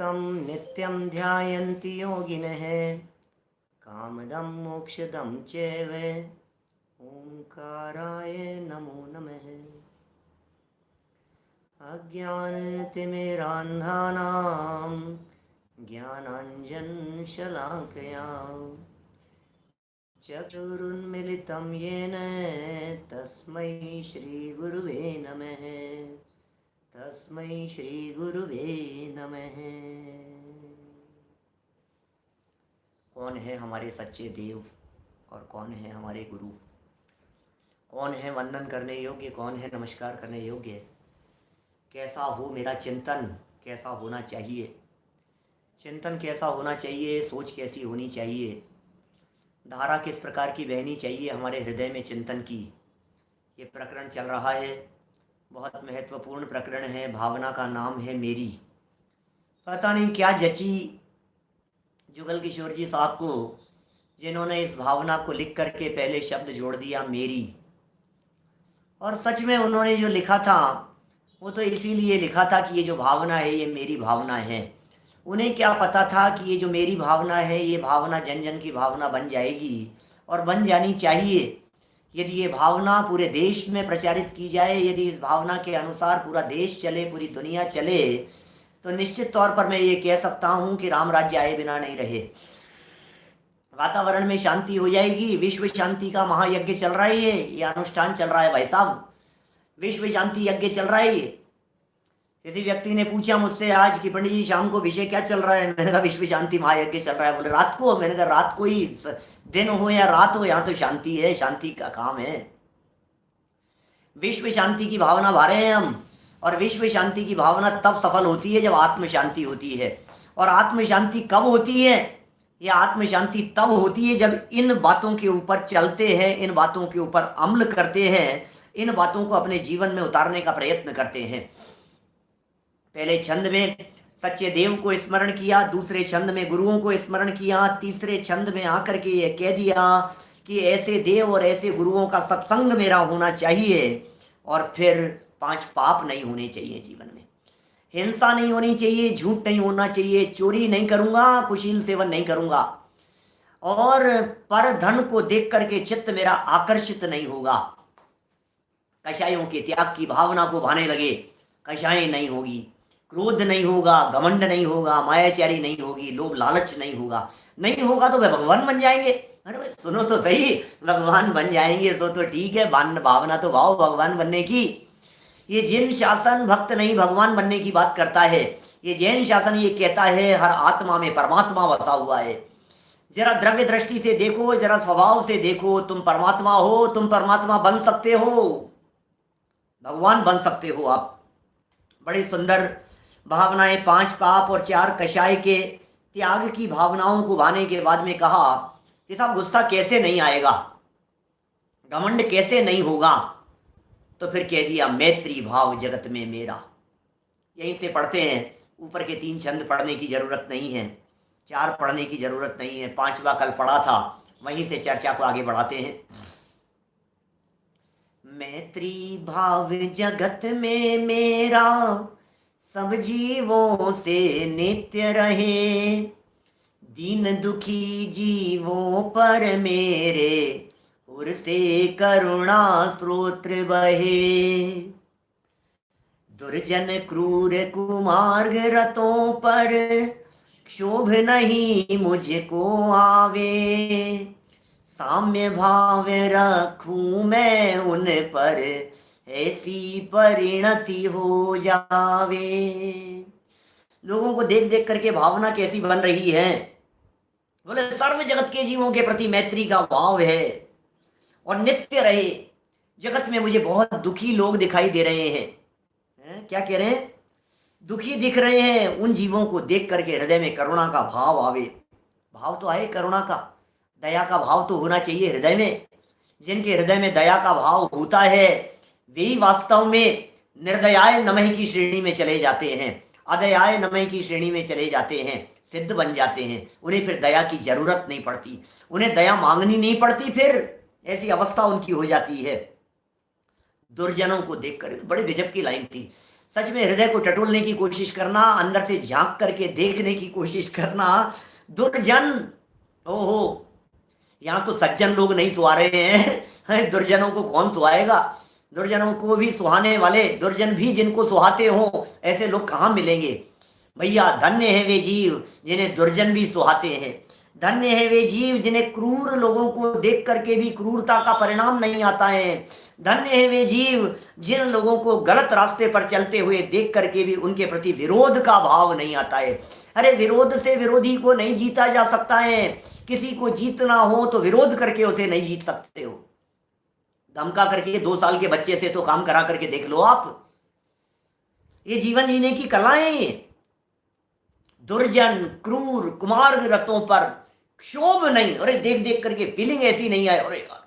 तं नित्यं ध्यायन्ति योगिनः कामदं मोक्षदं चैव ओंकाराय नमो नमः। अज्ञानतिमिरान्धानां ज्ञानाञ्जनशलाकया चक्षुरुन्मिलितं येन तस्मै श्रीगुरुवे नमः। तस्मै श्रीगुरुवे नमः। कौन है हमारे सच्चे देव और कौन है हमारे गुरु? कौन है वंदन करने योग्य, कौन है नमस्कार करने योग्य? कैसा हो मेरा चिंतन, कैसा होना चाहिए? चिंतन कैसा होना चाहिए? सोच कैसी होनी चाहिए? धारा किस प्रकार की बहनी चाहिए हमारे हृदय में चिंतन की? ये प्रकरण चल रहा है, बहुत महत्वपूर्ण प्रकरण है। भावना का नाम है मेरी। पता नहीं क्या जची जुगल किशोर जी साहब को, जिन्होंने इस भावना को लिख करके पहले शब्द जोड़ दिया मेरी। और सच में उन्होंने जो लिखा था वो तो इसीलिए लिखा था कि ये जो भावना है ये मेरी भावना है। उन्हें क्या पता था कि ये जो मेरी भावना है ये भावना जन जन की भावना बन जाएगी और बन जानी चाहिए। यदि ये भावना पूरे देश में प्रचारित की जाए, यदि इस भावना के अनुसार पूरा देश चले, पूरी दुनिया चले, तो निश्चित तौर पर मैं ये कह सकता हूँ कि राम राज्य आए बिना नहीं रहे। वातावरण में शांति हो जाएगी। विश्व शांति का महायज्ञ चल रहा है, ये अनुष्ठान चल रहा है भाई साहब, विश्व शांति यज्ञ चल रहा है। किसी व्यक्ति ने पूछा मुझसे आज कि पंडित जी शाम को विषय क्या चल रहा है? मैंने कहा विश्व शांति महायज्ञ चल रहा है। बोले रात को? मैंने कहा रात को ही, दिन हो या रात हो, यहाँ तो शांति है, शांति का काम है। विश्व शांति की भावना भा रहे हैं हम, और विश्व शांति की भावना तब सफल होती है जब आत्म शांति होती है। और आत्म शांति कब होती है? यह आत्म शांति तब होती है जब इन बातों के ऊपर चलते हैं, इन बातों के ऊपर अमल करते हैं, इन बातों को अपने जीवन में उतारने का प्रयत्न करते हैं। पहले छंद में सच्चे देव को स्मरण किया, दूसरे छंद में गुरुओं को स्मरण किया, तीसरे छंद में आकर के ये कह दिया कि ऐसे देव और ऐसे गुरुओं का सत्संग मेरा होना चाहिए। और फिर 5 पाप नहीं होने चाहिए जीवन में। हिंसा नहीं होनी चाहिए, झूठ नहीं होना चाहिए, चोरी नहीं करूंगा, कुशील सेवन नहीं करूंगा, और पर धन को देख करके चित्त मेरा आकर्षित नहीं होगा। कषायों के त्याग की भावना को भाने लगे, कषाय नहीं होगी, क्रोध नहीं होगा, घमंड नहीं होगा, मायाचारी नहीं होगी, लोभ लालच नहीं होगा। नहीं होगा तो वे भगवान बन जाएंगे। अरे भाई सुनो तो सही, भगवान बन जाएंगे सो तो ठीक है, भावना तो भाव भगवान बनने की। ये जैन शासन भक्त नहीं भगवान बनने की बात करता है। ये जैन शासन ये कहता है हर आत्मा में परमात्मा बसा हुआ है। जरा द्रव्य दृष्टि से देखो, जरा स्वभाव से देखो, तुम परमात्मा हो, तुम परमात्मा बन सकते हो, भगवान बन सकते हो आप। बड़ी सुंदर भावनाएं, 5 पाप और 4 कषाय के त्याग की भावनाओं को भाने के बाद में कहा कि साहब गुस्सा कैसे नहीं आएगा, घमंड कैसे नहीं होगा? तो फिर कह दिया मैत्री भाव जगत में मेरा। यहीं से पढ़ते हैं, ऊपर के 3 छंद पढ़ने की जरूरत नहीं है, 4 पढ़ने की जरूरत नहीं है, 5वां कल पढ़ा था, वहीं से चर्चा को आगे बढ़ाते हैं। मैत्री भाव जगत में मेरा सब जीवों से नित्य रहे, दीन दुखी जीवों पर मेरे उर से करुणा स्रोत्र बहे। दुर्जन क्रूर कुमार्ग रतों पर क्षोभ नहीं मुझको आवे, साम्य भाव रखूं मैं उन पर ऐसी परिणति हो जावे। लोगों को देख देख करके भावना कैसी बन रही है? बोले सर्व जगत के जीवों के प्रति मैत्री का भाव है और नित्य रहे। जगत में मुझे बहुत दुखी लोग दिखाई दे रहे हैं, क्या कह रहे हैं? दुखी दिख रहे हैं। उन जीवों को देख करके हृदय में करुणा का भाव आवे। भाव तो आए करुणा का, दया का भाव तो होना चाहिए हृदय में। जिनके हृदय में दया का भाव होता है वे ही वास्तव में निर्दयाय नमः की श्रेणी में चले जाते हैं, अदयाय नमः की श्रेणी में चले जाते हैं, सिद्ध बन जाते हैं। उन्हें फिर दया की जरूरत नहीं पड़ती, उन्हें दया मांगनी नहीं पड़ती, फिर ऐसी अवस्था उनकी हो जाती है। दुर्जनों को देखकर बड़ी गजब की लाइन थी। सच में हृदय को टटोलने की कोशिश करना, अंदर से झांक करके देखने की कोशिश करना। दुर्जन, ओहो, यहाँ तो सज्जन लोग नहीं सुहा रहे हैं, दुर्जनों को कौन सुहाएगा? दुर्जनों को भी सुहाने वाले, दुर्जन भी जिनको सुहाते हो, ऐसे लोग कहाँ मिलेंगे भैया? धन्य है वे जीव जिन्हें दुर्जन भी सुहाते हैं। धन्य है वे जीव जिन्हें क्रूर लोगों को देख करके भी क्रूरता का परिणाम नहीं आता है। धन्य है वे जीव जिन लोगों को गलत रास्ते पर चलते हुए देख करके भी उनके प्रति विरोध का भाव नहीं आता है। अरे विरोध से विरोधी को नहीं जीता जा सकता है। किसी को जीतना हो तो विरोध करके उसे नहीं जीत सकते हो। धमका करके 2 साल के बच्चे से तो काम करा करके देख लो आप। ये जीवन जीने की कलाएं। दुर्जन, क्रूर, कुमार्ग रतों पर क्षोभ नहीं। अरे देख देख करके फीलिंग ऐसी नहीं आए, अरे यार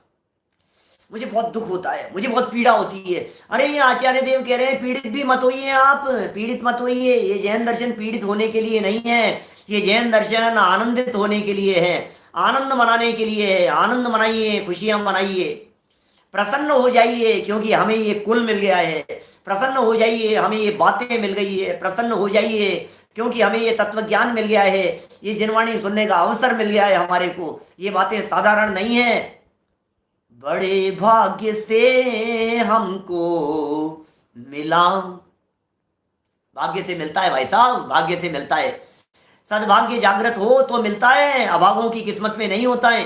मुझे बहुत दुख होता है, मुझे बहुत पीड़ा होती है। अरे ये आचार्य देव कह रहे हैं पीड़ित भी मत होइए आप, पीड़ित मत होइए। ये जैन दर्शन पीड़ित होने के लिए नहीं है, ये जैन दर्शन आनंदित होने के लिए है, आनंद मनाने के लिए है। आनंद मनाइए, खुशियां मनाइए, प्रसन्न हो जाइए क्योंकि हमें ये कुल मिल गया है। प्रसन्न हो जाइए, हमें ये बातें मिल गई है। प्रसन्न हो जाइए क्योंकि हमें ये तत्व ज्ञान मिल गया है, ये जिनवाणी सुनने का अवसर मिल गया है हमारे को। ये बातें साधारण नहीं है। बड़े भाग्य से हमको मिला, भाग्य से मिलता है भाई साहब, भाग्य से मिलता है। सद्भाग्य जागृत हो तो मिलता है, अभागों की किस्मत में नहीं होता है।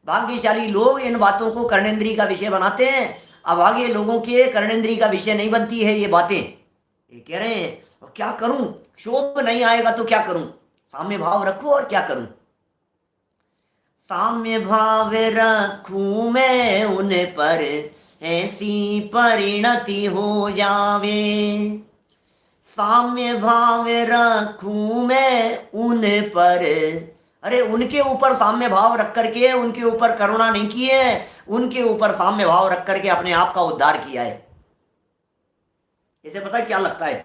भाग्यशाली लोग इन बातों को कर्णेंद्री का विषय बनाते हैं, अभागे लोगों के कर्णेंद्री का विषय नहीं बनती है ये बातें। ये कह रहे हैं और क्या करूं, क्षोभ नहीं आएगा तो क्या करूं? साम्य भाव रखो और क्या करूं? साम्य भाव रखूं मैं उन पर, ऐसी परिणति हो जावे। साम्य भाव रखूं मैं उन पर। अरे उनके ऊपर साम्य भाव रख करके उनके ऊपर करुणा नहीं की है, उनके ऊपर साम्य भाव रख करके अपने आप का उद्धार किया है। इसे पता है क्या लगता है?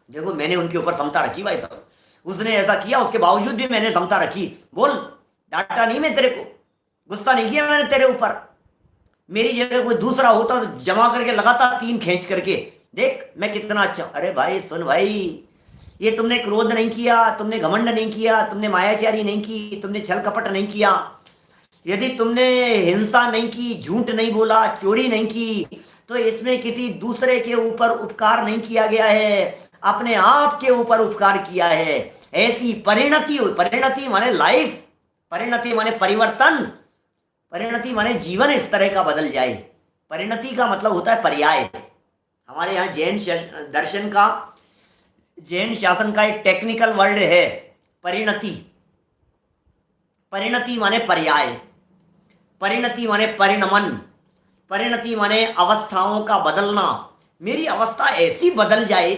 देखो मैंने उनके ऊपर समता रखी भाई साहब, उसने ऐसा किया उसके बावजूद भी मैंने समता रखी। बोल, डांटा नहीं मैं तेरे को, गुस्सा नहीं किया मैंने तेरे ऊपर। मेरी जगह कोई दूसरा होता तो जमा करके लगाता 3 खींच करके, देख मैं कितना अच्छा। अरे भाई सुन भाई, ये तुमने क्रोध नहीं किया, तुमने घमंड नहीं किया, तुमने मायाचारी नहीं की, तुमने छल कपट नहीं किया, यदि तुमने हिंसा नहीं की, झूठ नहीं बोला, चोरी नहीं की, तो इसमें किसी दूसरे के ऊपर उपकार नहीं किया गया है, अपने आप के ऊपर उपकार किया है। ऐसी परिणति, परिणति माने लाइफ, परिणति माने परिवर्तन, परिणति माने जीवन इस तरह का बदल जाए। परिणति का मतलब होता है पर्याय। हमारे यहाँ जैन दर्शन का, जैन शासन का एक टेक्निकल वर्ड है परिणति। परिणति माने पर्याय, परिणति माने परिणमन, परिणति माने अवस्थाओं का बदलना। मेरी अवस्था ऐसी बदल जाए,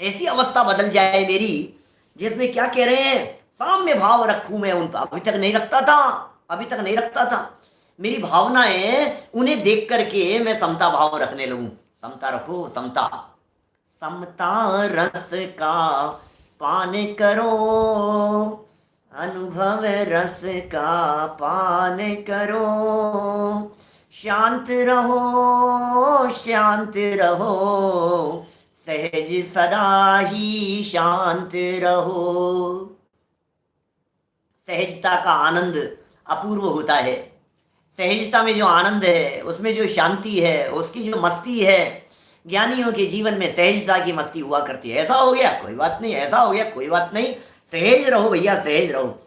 ऐसी अवस्था बदल जाए मेरी, जिसमें क्या कह रहे हैं, साम्य भाव रखूं मैं उन पर। अभी तक नहीं रखता था, अभी तक नहीं रखता था। मेरी भावनाएं उन्हें देख करके मैं समता भाव रखने लगूं। समता रखो, समता। समता रस का पान करो, अनुभव रस का पान करो, शांत रहो, शांत रहो, सहज सदा ही शांत रहो। सहजता का आनंद अपूर्व होता है। सहजता में जो आनंद है, उसमें जो शांति है, उसकी जो मस्ती है, ज्ञानियों के जीवन में सहजता की मस्ती हुआ करती है। ऐसा हो गया कोई बात नहीं, ऐसा हो गया कोई बात नहीं, सहज रहो भैया, सहज रहो।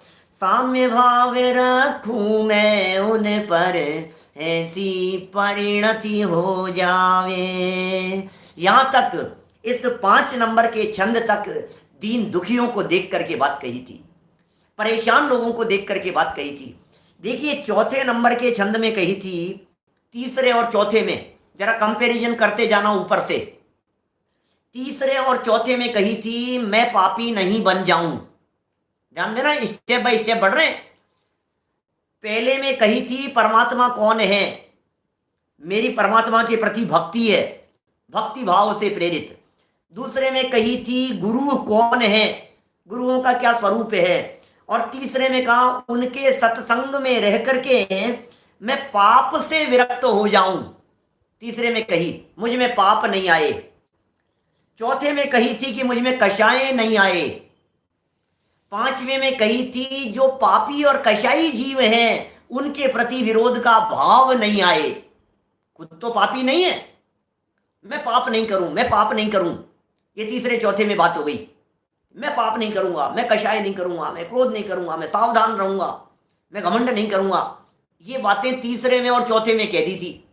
साम्य भाव रखूं मैं उन पर, ऐसी परिणति हो जावे। यहां तक इस 5 नंबर के छंद तक दीन दुखियों को देख करके बात कही थी, परेशान लोगों को देख करके बात कही थी। देखिए चौथे नंबर के छंद में कही थी, तीसरे और चौथे में जरा कंपैरिजन करते जाना ऊपर से। तीसरे और चौथे में कही थी मैं पापी नहीं बन जाऊं। ध्यान देना, स्टेप बाय स्टेप बढ़ रहे हैं। पहले में कही थी परमात्मा कौन है, मेरी परमात्मा के प्रति भक्ति है, भक्ति भाव से प्रेरित। दूसरे में कही थी गुरु कौन है, गुरुओं का क्या स्वरूप है। और तीसरे में कहा उनके सत्संग में रह करके मैं पाप से विरक्त हो जाऊं। तीसरे में कही मुझ में पाप नहीं आए, चौथे में कही थी कि मुझ में कषाय नहीं आए। पांचवें में कही थी जो पापी और कषाई जीव हैं उनके प्रति विरोध का भाव नहीं आए। खुद तो पापी नहीं है, मैं पाप नहीं करूं, मैं पाप नहीं करूं, ये तीसरे चौथे में बात हो गई। मैं पाप नहीं करूंगा, मैं कषाय नहीं करूंगा, मैं क्रोध नहीं करूंगा, मैं सावधान रहूंगा, मैं घमंड नहीं करूंगा, ये बातें तीसरे में और चौथे में कह दी थी।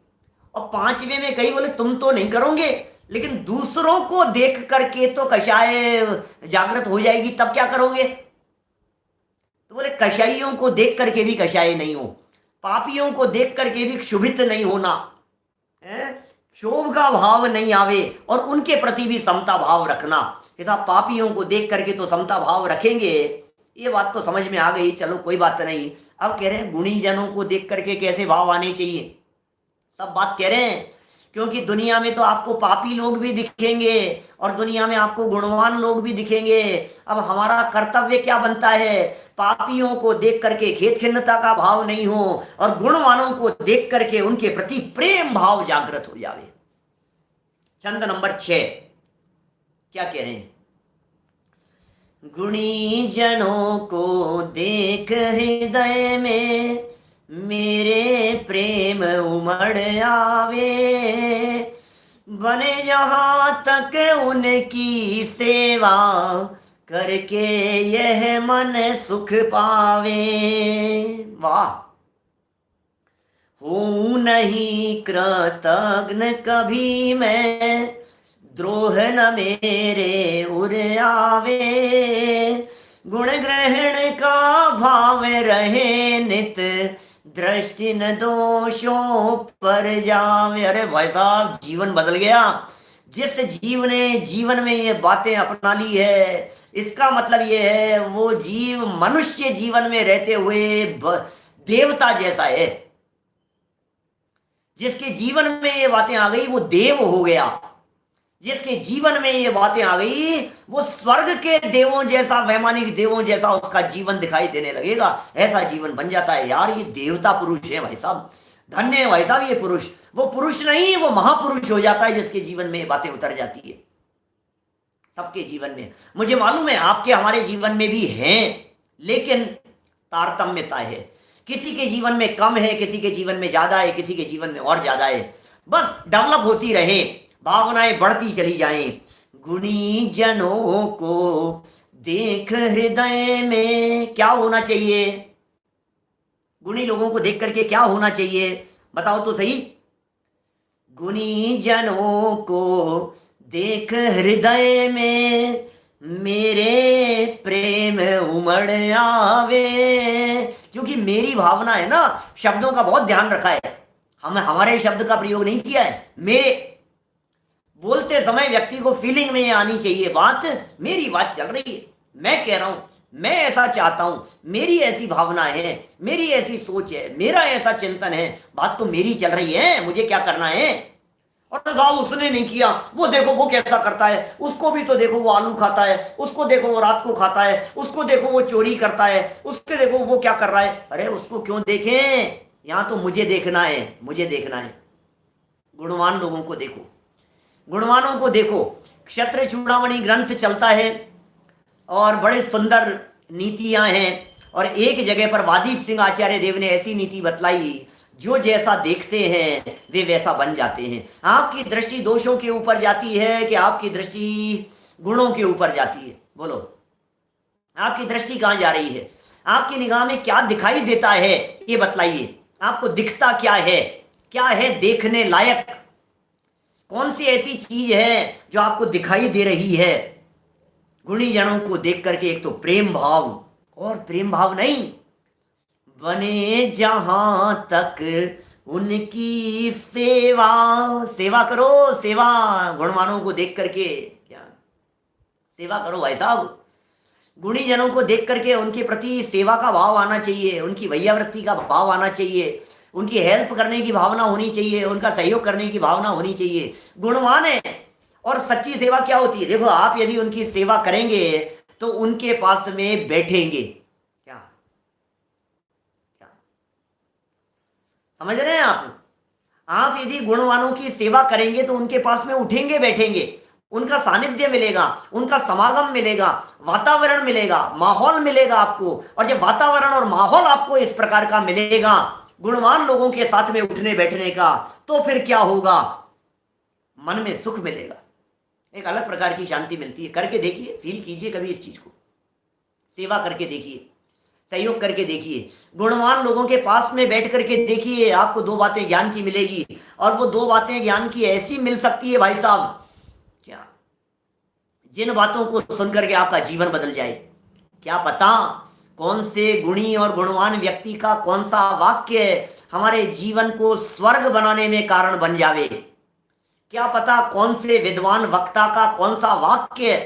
और पांचवें में कही बोले तुम तो नहीं करोगे, लेकिन दूसरों को देख करके तो कषाय जागृत हो जाएगी, तब क्या करोगे? तो बोले कषाइयों को देख करके भी कषाय नहीं हो, पापियों को देख करके भी क्षुभित नहीं होना, क्षोभ का भाव नहीं आवे, और उनके प्रति भी समता भाव रखना। कि साहब पापियों को देख करके तो समता भाव रखेंगे, ये बात तो समझ में आ गई, चलो कोई बात नहीं। अब कह रहे हैं गुणी जनों को देख करके कैसे भाव आने चाहिए, सब बात कह रहे हैं। क्योंकि दुनिया में तो आपको पापी लोग भी दिखेंगे और दुनिया में आपको गुणवान लोग भी दिखेंगे। अब हमारा कर्तव्य क्या बनता है? पापियों को देख करके खेद खिन्नता का भाव नहीं हो, और गुणवानों को देख करके उनके प्रति प्रेम भाव जागृत हो जावे। छंद नंबर 6 क्या कह रहे हैं? गुणी जनों को देख हृदय में मेरे प्रेम उमड़ आवे, बने जहां तक उनकी सेवा करके यह मन सुख पावे। वाह! हूं नहीं कृतघ्न कभी मैं, द्रोह न मेरे उर आवे, गुण ग्रहण का भाव रहे नित, दृष्टि न दोषों पर जावे। अरे भाई साहब, जीवन बदल गया। जिस जीव ने जीवन में ये बातें अपना ली है, इसका मतलब ये है वो जीव मनुष्य जीवन में रहते हुए देवता जैसा है। जिसके जीवन में ये बातें आ गई वो देव हो गया, जिसके जीवन में ये बातें आ गई वो स्वर्ग के देवों जैसा, वैमानिक देवों जैसा उसका जीवन दिखाई देने लगेगा। ऐसा जीवन बन जाता है। यार ये देवता पुरुष है भाई साहब, धन्य है भाई साहब ये पुरुष। वो पुरुष नहीं, वो महापुरुष हो जाता है जिसके जीवन में ये बातें उतर जाती है। सबके जीवन में, मुझे मालूम है आपके हमारे जीवन में भी हैं, लेकिन तारतम्यता है। किसी के जीवन में कम है, किसी के जीवन में ज्यादा है, किसी के जीवन में और ज्यादा है। बस डेवलप होती रहे, भावनाएं बढ़ती चली जाएं। गुणी जनों को देख हृदय में क्या होना चाहिए? गुणी लोगों को देख करके क्या होना चाहिए, बताओ तो सही। गुणी जनों को देख हृदय में मेरे प्रेम उमड़ आवे। क्योंकि मेरी भावना है ना, शब्दों का बहुत ध्यान रखा है, हम हमारे शब्द का प्रयोग नहीं किया है। मेरे बोलते समय व्यक्ति को फीलिंग में आनी चाहिए बात, मेरी बात चल रही है, मैं कह रहा हूं, मैं ऐसा चाहता हूं, मेरी ऐसी भावना है, मेरी ऐसी सोच है, मेरा ऐसा चिंतन है, बात तो मेरी चल रही है, मुझे क्या करना है। और साहब उसने नहीं किया, वो देखो वो कैसा करता है, उसको भी तो देखो वो आलू खाता है, उसको देखो वो रात को खाता है, उसको देखो वो चोरी करता है, उसके देखो वो क्या कर रहा है। अरे उसको क्यों देखें, यहां तो मुझे देखना है, मुझे देखना है। गुणवान लोगों को देखो, गुणवानों को देखो। क्षत्र चूड़ामणि ग्रंथ चलता है और बड़े सुंदर नीतियां हैं, और एक जगह पर वादीप सिंह आचार्य देव ने ऐसी नीति बतलाई, जो जैसा देखते हैं वे वैसा बन जाते हैं। आपकी दृष्टि दोषों के ऊपर जाती है कि आपकी दृष्टि गुणों के ऊपर जाती है? बोलो, आपकी दृष्टि कहां जा रही है? आपकी निगाह में क्या दिखाई देता है, ये बतलाइए। आपको दिखता क्या है, क्या है देखने लायक? कौन सी ऐसी चीज है जो आपको दिखाई दे रही है? गुणी जनों को देख करके एक तो प्रेम भाव, और प्रेम भाव नहीं, बने जहां तक उनकी सेवा। सेवा करो, सेवा। गुणवानों को देख करके क्या सेवा करो भाई साहब। गुणी जनों को देख करके उनके प्रति सेवा का भाव आना चाहिए, उनकी वैयावृत्ति का भाव आना चाहिए, उनकी हेल्प करने की भावना होनी चाहिए, उनका सहयोग करने की भावना होनी चाहिए। गुणवान है। और सच्ची सेवा क्या होती है? देखो, आप यदि उनकी सेवा करेंगे तो उनके पास में बैठेंगे। क्या क्या समझ रहे हैं आप? आप यदि गुणवानों की सेवा करेंगे तो उनके पास में उठेंगे बैठेंगे, उनका सानिध्य मिलेगा, उनका समागम मिलेगा, वातावरण मिलेगा, माहौल मिलेगा आपको। और जब वातावरण और माहौल आपको इस प्रकार का मिलेगा गुणवान लोगों के साथ में उठने बैठने का, तो फिर क्या होगा, मन में सुख मिलेगा, एक अलग प्रकार की शांति मिलती है। करके देखिए, फील कीजिए कभी इस चीज को, सेवा करके देखिए, सहयोग करके देखिए, गुणवान लोगों के पास में बैठ करके देखिए, आपको दो बातें ज्ञान की मिलेगी। और वो दो बातें ज्ञान की ऐसी मिल सकती है भाई साहब, क्या जिन बातों को सुनकर के आपका जीवन बदल जाए। क्या पता कौन से गुणी और गुणवान व्यक्ति का कौन सा वाक्य हमारे जीवन को स्वर्ग बनाने में कारण बन जावे। क्या पता कौन से विद्वान वक्ता का कौन सा वाक्य,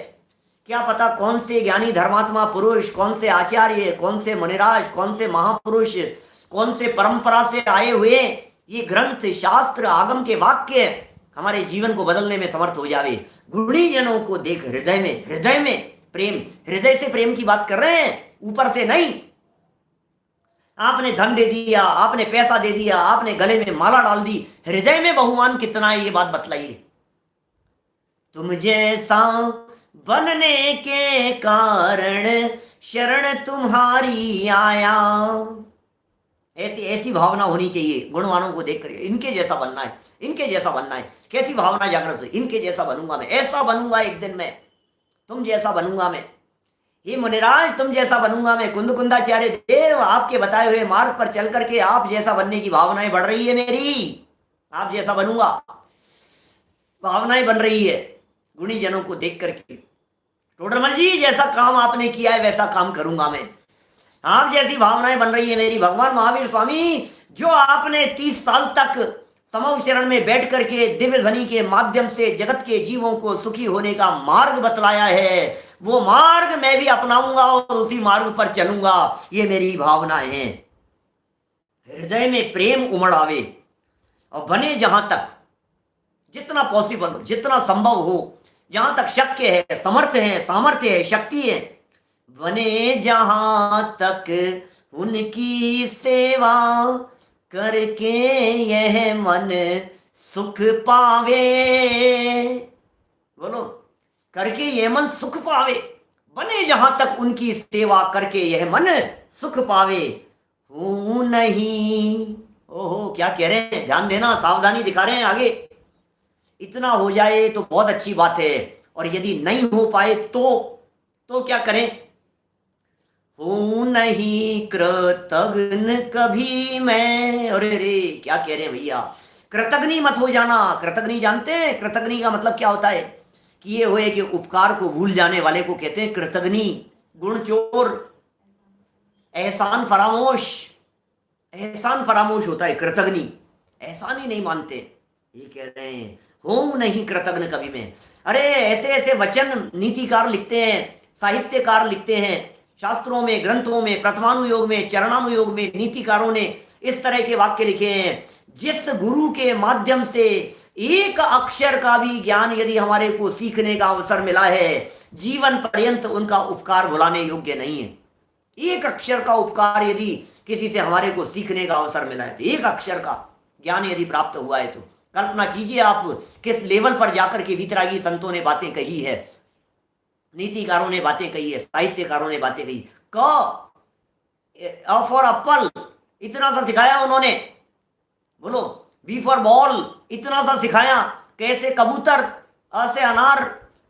क्या पता कौन से ज्ञानी धर्मात्मा पुरुष, कौन से आचार्य, कौन से मुनिराज, कौन से महापुरुष, कौन से परंपरा से आए हुए ये ग्रंथ शास्त्र आगम के वाक्य हमारे जीवन को बदलने में समर्थ हो जावे। गुणी जनों को देख हृदय में प्रेम, हृदय से प्रेम की बात कर रहे हैं, ऊपर से नहीं। आपने धन दे दिया, आपने पैसा दे दिया, आपने गले में माला डाल दी, हृदय में बहुमान कितना है ये बात बतलाइए। तुम जैसा बनने के कारण शरण तुम्हारी आया, ऐसी भावना होनी चाहिए गुणवानों को देख कर, इनके जैसा बनना है, इनके जैसा बनना है। कैसी भावना जागृत हुई, इनके जैसा बनूंगा मैं, ऐसा बनूंगा एक दिन मैं, तुम जैसा बनूंगा मैं, ये मुनिराज तुम जैसा बनूंगा मैं, कुंदकुंदाचार्य देव आपके बताए हुए मार्ग पर चल करके आप जैसा बनने की भावनाएं बढ़ रही है मेरी, आप जैसा बनूंगा भावनाएं बन रही है गुणी जनों को देख करके। टोडरमल जी जैसा काम आपने किया है वैसा काम करूंगा मैं, आप जैसी भावनाएं बन रही है मेरी। भगवान महावीर स्वामी जो आपने 30 साल तक समूह शरण में बैठ करके दिव्य ध्वनि के माध्यम से जगत के जीवों को सुखी होने का मार्ग बतलाया है, वो मार्ग मैं भी अपनाऊंगा और उसी मार्ग पर चलूंगा, ये मेरी भावना है। हृदय में प्रेम उमड़ आवे और बने जहां तक जितना पॉसिबल हो, जितना संभव हो, जहां तक शक्य है, समर्थ है, सामर्थ्य है, शक्ति है, बने जहां तक उनकी सेवा करके यह मन सुख पावे। बोलो, करके यह मन सुख पावे, बने जहां तक उनकी सेवा करके यह मन सुख पावे। हूं नहीं, ओहो क्या कह रहे हैं, ध्यान देना, सावधानी दिखा रहे हैं आगे। इतना हो जाए तो बहुत अच्छी बात है, और यदि नहीं हो पाए तो क्या करें। हूं नहीं कृतघ्न कभी मैं, अरे रे क्या कह रहे हैं भैया, कृतघ्नी मत हो जाना। कृतघ्नी जानते हैं, कृतघ्नी का मतलब क्या होता है, कि ये हुए कि उपकार को भूल जाने वाले को कहते हैं कृतघ्नी, गुण चोर, एहसान फरामोश, एहसान फरामोश होता है कृतघ्नी, एहसान ही नहीं मानते। ये कह रहे हैं हूं नहीं कृतघ्न कभी मैं। अरे ऐसे ऐसे वचन नीतिकार लिखते हैं, साहित्यकार लिखते हैं, शास्त्रों में, ग्रंथों में, प्रथमानुयोग में, चरणानुयोग में नीतिकारों ने इस तरह के वाक्य लिखे हैं, जिस गुरु के माध्यम से एक अक्षर का भी ज्ञान यदि हमारे को सीखने का अवसर मिला है, जीवन पर्यंत उनका उपकार भुलाने योग्य नहीं है। एक अक्षर का उपकार यदि किसी से हमारे को सीखने का अवसर मिला है, एक अक्षर का ज्ञान यदि प्राप्त हुआ है, तो कल्पना कीजिए आप किस लेवल पर जाकर के वीतरागी संतों ने बातें कही है, नीतिकारों ने बातें कही है, साहित्यकारों ने बातें कही। अ फॉर एप्पल इतना सा सिखाया उन्होंने, बोलो बी फॉर बॉल इतना सा सिखाया, कैसे कबूतर, अ से अनार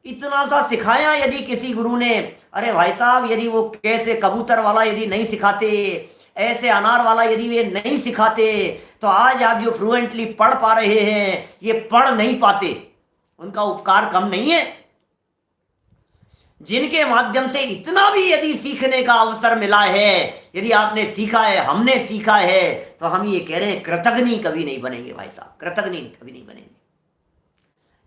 इतना सा सिखाया यदि किसी गुरु ने। अरे भाई साहब, यदि वो कैसे कबूतर वाला यदि नहीं सिखाते, ऐसे अनार वाला यदि वे नहीं सिखाते, तो आज आप जो फ्लुएंटली पढ़ पा रहे हैं ये पढ़ नहीं पाते। उनका उपकार कम नहीं है, जिनके माध्यम से इतना भी यदि सीखने का अवसर मिला है, यदि आपने सीखा है, हमने सीखा है, तो हम ये कह रहे हैं कृतघ्नी कभी नहीं बनेंगे भाई साहब, कृतघ्नी कभी नहीं बनेंगे,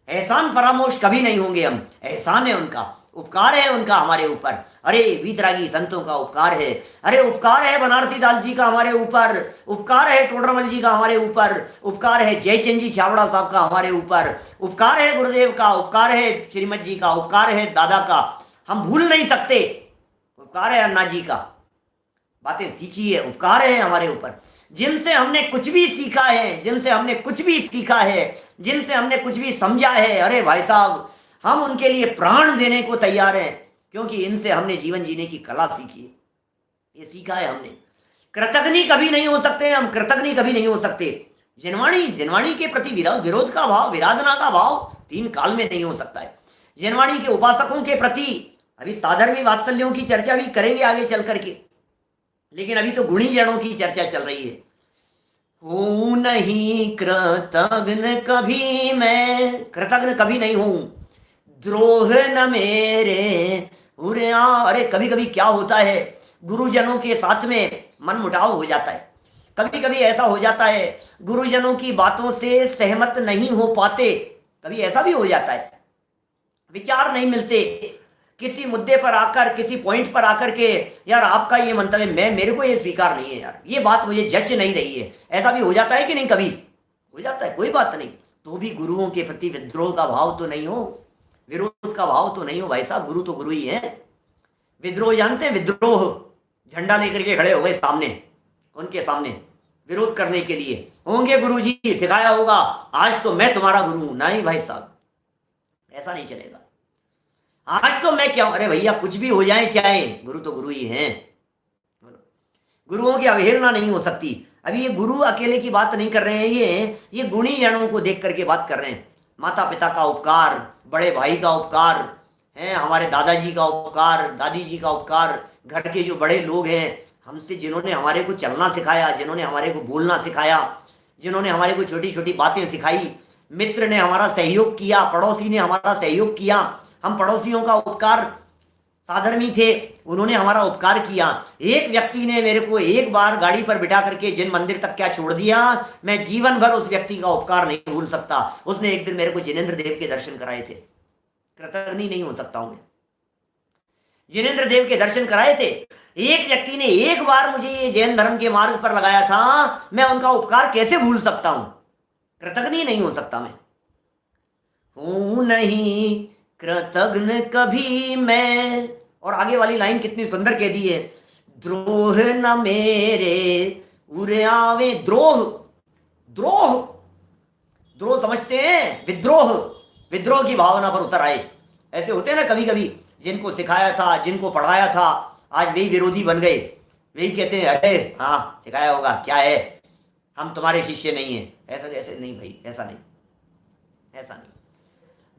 एहसान फरामोश कभी नहीं होंगे हम। एहसान है उनका, उपकार है उनका हमारे ऊपर। अरे वीतरागी संतों का उपकार है, अरे उपकार है बनारसी दास जी का हमारे ऊपर, उपकार है टोडरमल जी का हमारे ऊपर, उपकार है जयचंद जी छाबड़ा साहब का हमारे ऊपर, उपकार है गुरुदेव का, उपकार है श्रीमद जी का, उपकार है दादा का, हम भूल नहीं सकते। उपकार है अन्ना जी का, बातें सीखी है, उपकार है हमारे ऊपर। जिनसे हमने कुछ भी सीखा है, जिनसे हमने कुछ भी सीखा है, जिनसे हमने कुछ भी समझा है, अरे भाई साहब हम उनके लिए प्राण देने को तैयार हैं, क्योंकि इनसे हमने जीवन जीने की कला सीखी है, ये सीखा है हमने। कृतघ्नि कभी नहीं हो सकते, हम कृतघ्नि कभी नहीं हो सकते। जिनवाणी के प्रति विरोध का भाव, विराधना का भाव 3 काल में नहीं हो सकता है। जिनवाणी के उपासकों के प्रति अभी साधर्मी वात्सल्यों की चर्चा भी करेंगे आगे चल करके, लेकिन अभी तो गुणी जड़ों की चर्चा चल रही है। हूं नहीं कृतघ्न कभी मैं, कृतघ्न कभी नहीं हूं, द्रोह न मेरे उरे। अरे कभी कभी क्या होता है, गुरुजनों के साथ में मनमुटाव हो जाता है, कभी कभी ऐसा हो जाता है गुरुजनों की बातों से सहमत नहीं हो पाते, कभी ऐसा भी हो जाता है, विचार नहीं मिलते किसी मुद्दे पर आकर, किसी पॉइंट पर आकर के, यार आपका ये मंतव्य मेरे को ये स्वीकार नहीं है, यार ये बात मुझे जच नहीं रही है। ऐसा भी हो जाता है कि नहीं, कभी हो जाता है, कोई बात नहीं। तो भी गुरुओं के प्रति विद्रोह का भाव तो नहीं हो, विरोध का भाव तो नहीं हो भाई साहब, गुरु तो गुरु ही है। विद्रोह जानते हैं, विद्रोह झंडा लेकर के खड़े हो गए सामने, उनके सामने विरोध करने के लिए, होंगे गुरुजी सिखाया होगा आज तो मैं तुम्हारा गुरु हूं। नहीं भाई साहब, ऐसा नहीं चलेगा। आज तो मैं क्या, अरे भैया कुछ भी हो जाए चाहे, गुरु तो गुरु ही हैं। गुरुओं की अवहेलना नहीं हो सकती। अभी ये गुरु अकेले की बात नहीं कर रहे हैं, ये गुणी जनों को देख करके बात कर रहे हैं। माता पिता का उपकार, बड़े भाई का उपकार है, हमारे दादाजी का उपकार, दादी जी का उपकार, घर के जो बड़े लोग हैं हमसे, जिन्होंने हमारे को चलना सिखाया, जिन्होंने हमारे को बोलना सिखाया, जिन्होंने हमारे को छोटी छोटी बातें सिखाई, मित्र ने हमारा सहयोग किया, पड़ोसी ने हमारा सहयोग किया, हम पड़ोसियों का उपकार, साधर्मी थे उन्होंने हमारा उपकार किया। एक व्यक्ति ने मेरे को एक बार गाड़ी पर बिठा करके जिन मंदिर तक क्या छोड़ दिया, मैं जीवन भर उस व्यक्ति का उपकार नहीं भूल सकता। उसने एक दिन मेरे को जिनेंद्र देव के दर्शन कराए थे, कृतघ्नि नहीं हो सकता हूं मैं। जिनेंद्र देव के दर्शन कराए थे, एक व्यक्ति ने एक बार मुझे ये जैन धर्म के मार्ग पर लगाया था, मैं उनका उपकार कैसे भूल सकता हूं, कृतघ्नि नहीं हो सकता मैं। हूं नहीं कृतघ्न कभी मैं, और आगे वाली लाइन कितनी सुंदर कह दी है, द्रोह न मेरे उरे आवे। द्रोह, द्रोह, द्रोह समझते हैं, विद्रोह, विद्रोह की भावना पर उतर आए। ऐसे होते हैं ना कभी कभी, जिनको सिखाया था, जिनको पढ़ाया था, आज वही विरोधी बन गए, वही कहते हैं अरे हाँ सिखाया होगा क्या है, हम तुम्हारे शिष्य नहीं है। ऐसा ऐसे नहीं भाई, ऐसा नहीं, ऐसा नहीं।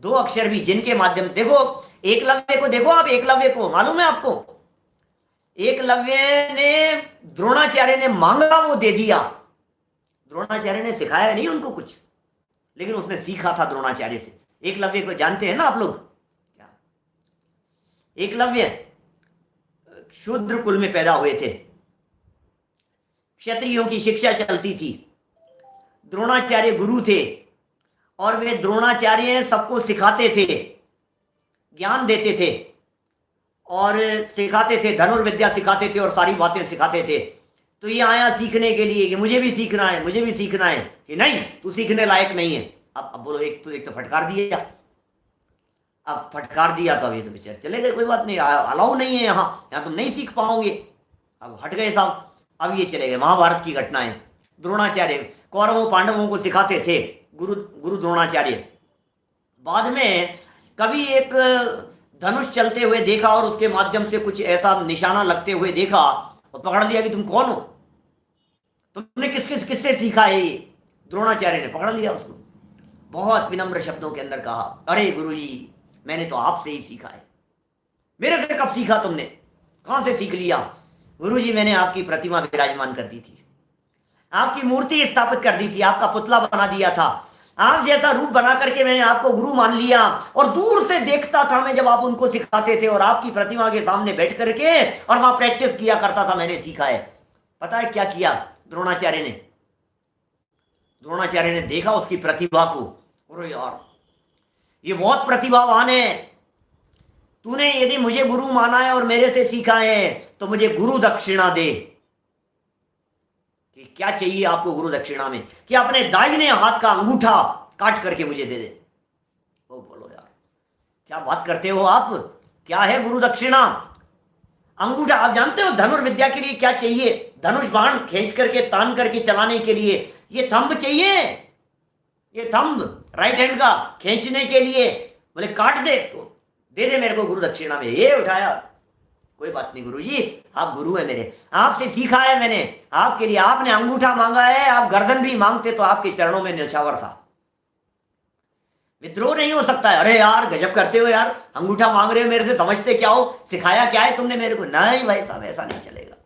2 अक्षर भी जिनके माध्यम, देखो एकलव्य को, देखो आप एकलव्य को, मालूम है आपको, एकलव्य ने, द्रोणाचार्य ने मांगा वो दे दिया। द्रोणाचार्य ने सिखाया नहीं उनको कुछ, लेकिन उसने सीखा था द्रोणाचार्य से। एकलव्य को जानते हैं ना आप लोग, क्या एकलव्य शूद्र कुल में पैदा हुए थे, क्षत्रियों की शिक्षा चलती थी, द्रोणाचार्य गुरु थे, और वे द्रोणाचार्य सबको सिखाते थे, ज्ञान देते थे और सिखाते थे, धनुर्विद्या सिखाते थे और सारी बातें सिखाते थे। तो ये आया सीखने के लिए कि मुझे भी सीखना है, मुझे भी सीखना है, कि नहीं तू सीखने लायक नहीं है। अब बोलो, एक तो फटकार दिया, अब फटकार दिया तो अभी तो बेचारे चले गए, कोई बात नहीं, अलाउ नहीं है यहाँ तुम नहीं सीख पाओगे। अब हट गए साहब, अब ये चले गए। महाभारत की घटना है, द्रोणाचार्य कौरवों पांडवों को सिखाते थे, गुरु द्रोणाचार्य। बाद में कभी एक धनुष चलते हुए देखा और उसके माध्यम से कुछ ऐसा निशाना लगते हुए देखा और पकड़ लिया कि तुम कौन हो, तुमने किससे सीखा है ये। द्रोणाचार्य ने पकड़ लिया उसको, बहुत विनम्र शब्दों के अंदर कहा, अरे गुरुजी मैंने तो आपसे ही सीखा है। मेरे से कब सीखा तुमने, कहां से सीख लिया। गुरुजी मैंने आपकी प्रतिमा विराजमान कर दी थी, आपकी मूर्ति स्थापित कर दी थी, आपका पुतला बना दिया था, आप जैसा रूप बना करके मैंने आपको गुरु मान लिया, और दूर से देखता था मैं जब आप उनको सिखाते थे, और आपकी प्रतिमा के सामने बैठ करके और वहां प्रैक्टिस किया करता था, मैंने सीखा है। पता है क्या किया द्रोणाचार्य ने, द्रोणाचार्य ने देखा उसकी प्रतिभा को, अरे यार ये बहुत प्रतिभावान है, तूने यदि मुझे गुरु माना है और मेरे से सीखा है तो मुझे गुरु दक्षिणा दे। कि क्या चाहिए आपको गुरु दक्षिणा में, कि अपने दाहिने हाथ का अंगूठा काट करके मुझे दे दे। ओ बोलो यार क्या बात करते हो आप, क्या है गुरु दक्षिणा। अंगूठा, आप जानते हो धनुर्विद्या के लिए क्या चाहिए, धनुष बाण खींच करके तान करके चलाने के लिए ये थंब चाहिए, ये थंब राइट हैंड का खींचने के लिए बोले काट दे इसको, दे दे मेरे को गुरु दक्षिणा में। ये उठाया, कोई बात नहीं गुरु जी, आप गुरु है मेरे, आपसे सीखा है मैंने, आपके लिए आपने अंगूठा मांगा है, आप गर्दन भी मांगते तो आपके चरणों में न्यौछावर था। विद्रोह नहीं हो सकता है। अरे यार गजब करते हो यार, अंगूठा मांग रहे हो मेरे से, समझते क्या हो, सिखाया क्या है तुमने मेरे को? नहीं भाई साहब, ऐसा नहीं चलेगा।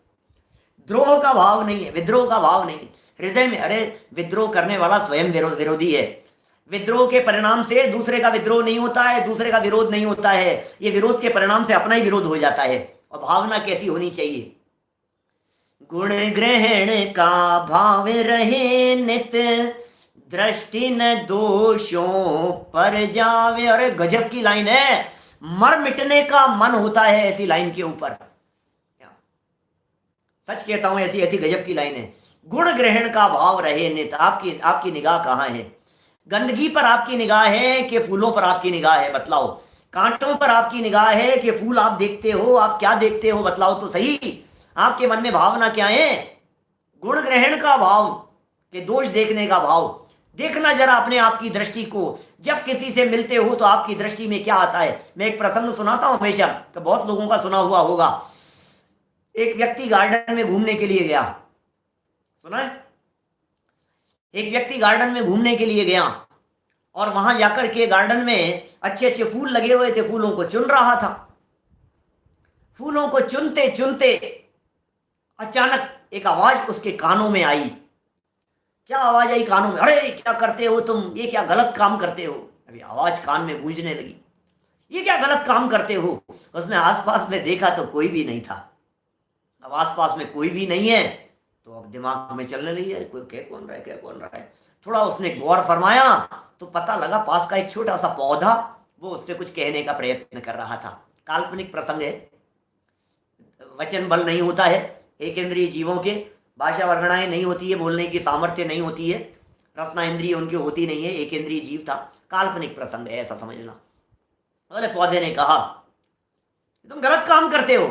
द्रोह का भाव नहीं है, विद्रोह का भाव नहीं हृदय में। अरे विद्रोह करने वाला स्वयं विरोधी है। विद्रोह के परिणाम से दूसरे का विद्रोह नहीं होता है, दूसरे का विरोध नहीं होता है, ये विरोध के परिणाम से अपना ही विरोध हो जाता है। और भावना कैसी होनी चाहिए? गुण ग्रहण का भाव रहे नित, दृष्टि न दोषों पर जावे। अरे गजब की लाइन है, मर मिटने का मन होता है ऐसी लाइन के ऊपर। सच कहता हूं, ऐसी ऐसी गजब की लाइन है। गुण ग्रहण का भाव रहे नित। आपकी निगाह कहां है? गंदगी पर आपकी निगाह है कि फूलों पर आपकी निगाह है? बतलाओ। कांटों पर आपकी निगाह है कि फूल आप देखते हो? आप क्या देखते हो बतलाओ तो सही। आपके मन में भावना क्या है? गुण ग्रहण का भाव कि दोष देखने का भाव। देखना जरा अपने आप की दृष्टि को। जब किसी से मिलते हो तो आपकी दृष्टि में क्या आता है? मैं एक प्रसंग सुनाता हूं हमेशा, तो बहुत लोगों का सुना हुआ होगा। एक व्यक्ति गार्डन में घूमने के लिए गया, सुना है? एक व्यक्ति गार्डन में घूमने के लिए गया और वहां जाकर के गार्डन में अच्छे अच्छे फूल लगे हुए थे, फूलों को चुन रहा था। फूलों को चुनते चुनते अचानक एक आवाज उसके कानों में आई। क्या आवाज आई कानों में? अरे क्या करते हो तुम, ये क्या गलत काम करते हो? अभी आवाज कान में गूंजने लगी, ये क्या गलत काम करते हो? उसने आसपास में देखा तो कोई भी नहीं था। अब आसपास में कोई भी नहीं है तो अब दिमाग में चलने लगी है, कोई कह कौन रहा है, कह कौन रहा है। थोड़ा उसने गौर फरमाया तो पता लगा पास का एक छोटा सा पौधा वो उससे कुछ कहने का प्रयत्न कर रहा था। काल्पनिक प्रसंग है, वचन बल नहीं होता है, एक इंद्रिय जीवों के भाषा वर्णनाएं नहीं होती है, बोलने की सामर्थ्य नहीं होती है, रसना इंद्रिय उनकी होती नहीं है, एक इंद्रिय जीव था। काल्पनिक प्रसंग है, ऐसा समझना। अरे पौधे ने कहा तुम गलत काम करते हो।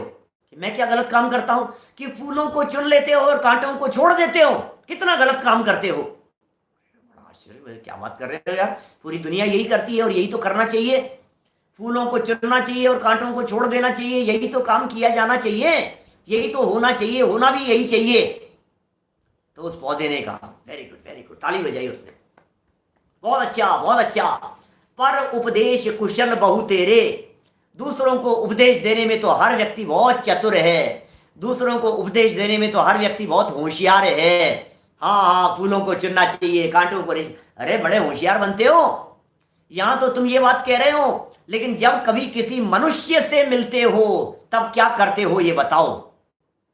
कि मैं क्या गलत काम करता हूं? कि फूलों को चुन लेते हो और कांटों को छोड़ देते हो, कितना गलत काम करते हो। बड़ा आश्चर्य, क्या बात कर रहे हो यार, पूरी दुनिया यही करती है और यही तो करना चाहिए। फूलों को चुनना चाहिए और कांटों को छोड़ देना चाहिए, यही तो काम किया जाना चाहिए, यही तो होना चाहिए, होना भी यही चाहिए। तो उस पौधे ने कहा वेरी गुड वेरी गुड, ताली बजाई उसने, बहुत अच्छा बहुत अच्छा। पर उपदेश कुशल बहु तेरे। दूसरों को उपदेश देने में तो हर व्यक्ति बहुत चतुर है, दूसरों को उपदेश देने में तो हर व्यक्ति बहुत होशियार है। हाँ हाँ, फूलों को चुनना चाहिए, कांटों को नहीं। अरे बड़े होशियार बनते हो, यहां तो तुम ये बात कह रहे हो, लेकिन जब कभी किसी मनुष्य से मिलते हो तब क्या करते हो ये बताओ।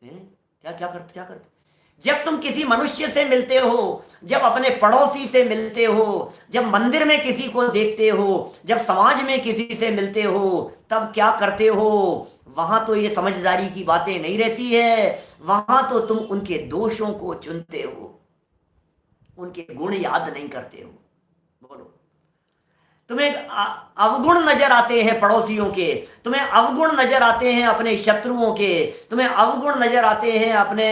क्या क्या करते? जब तुम किसी मनुष्य से मिलते हो, जब अपने पड़ोसी से मिलते हो, जब मंदिर में किसी को देखते हो, जब समाज में किसी से मिलते हो, तब क्या करते हो? वहां तो ये समझदारी की बातें नहीं रहती है, वहां तो तुम उनके दोषों को चुनते हो, उनके गुण याद नहीं करते हो। बोलो, तुम्हें अवगुण नजर आते हैं पड़ोसियों के, तुम्हें अवगुण नजर आते हैं अपने शत्रुओं के, तुम्हें अवगुण नजर आते हैं अपने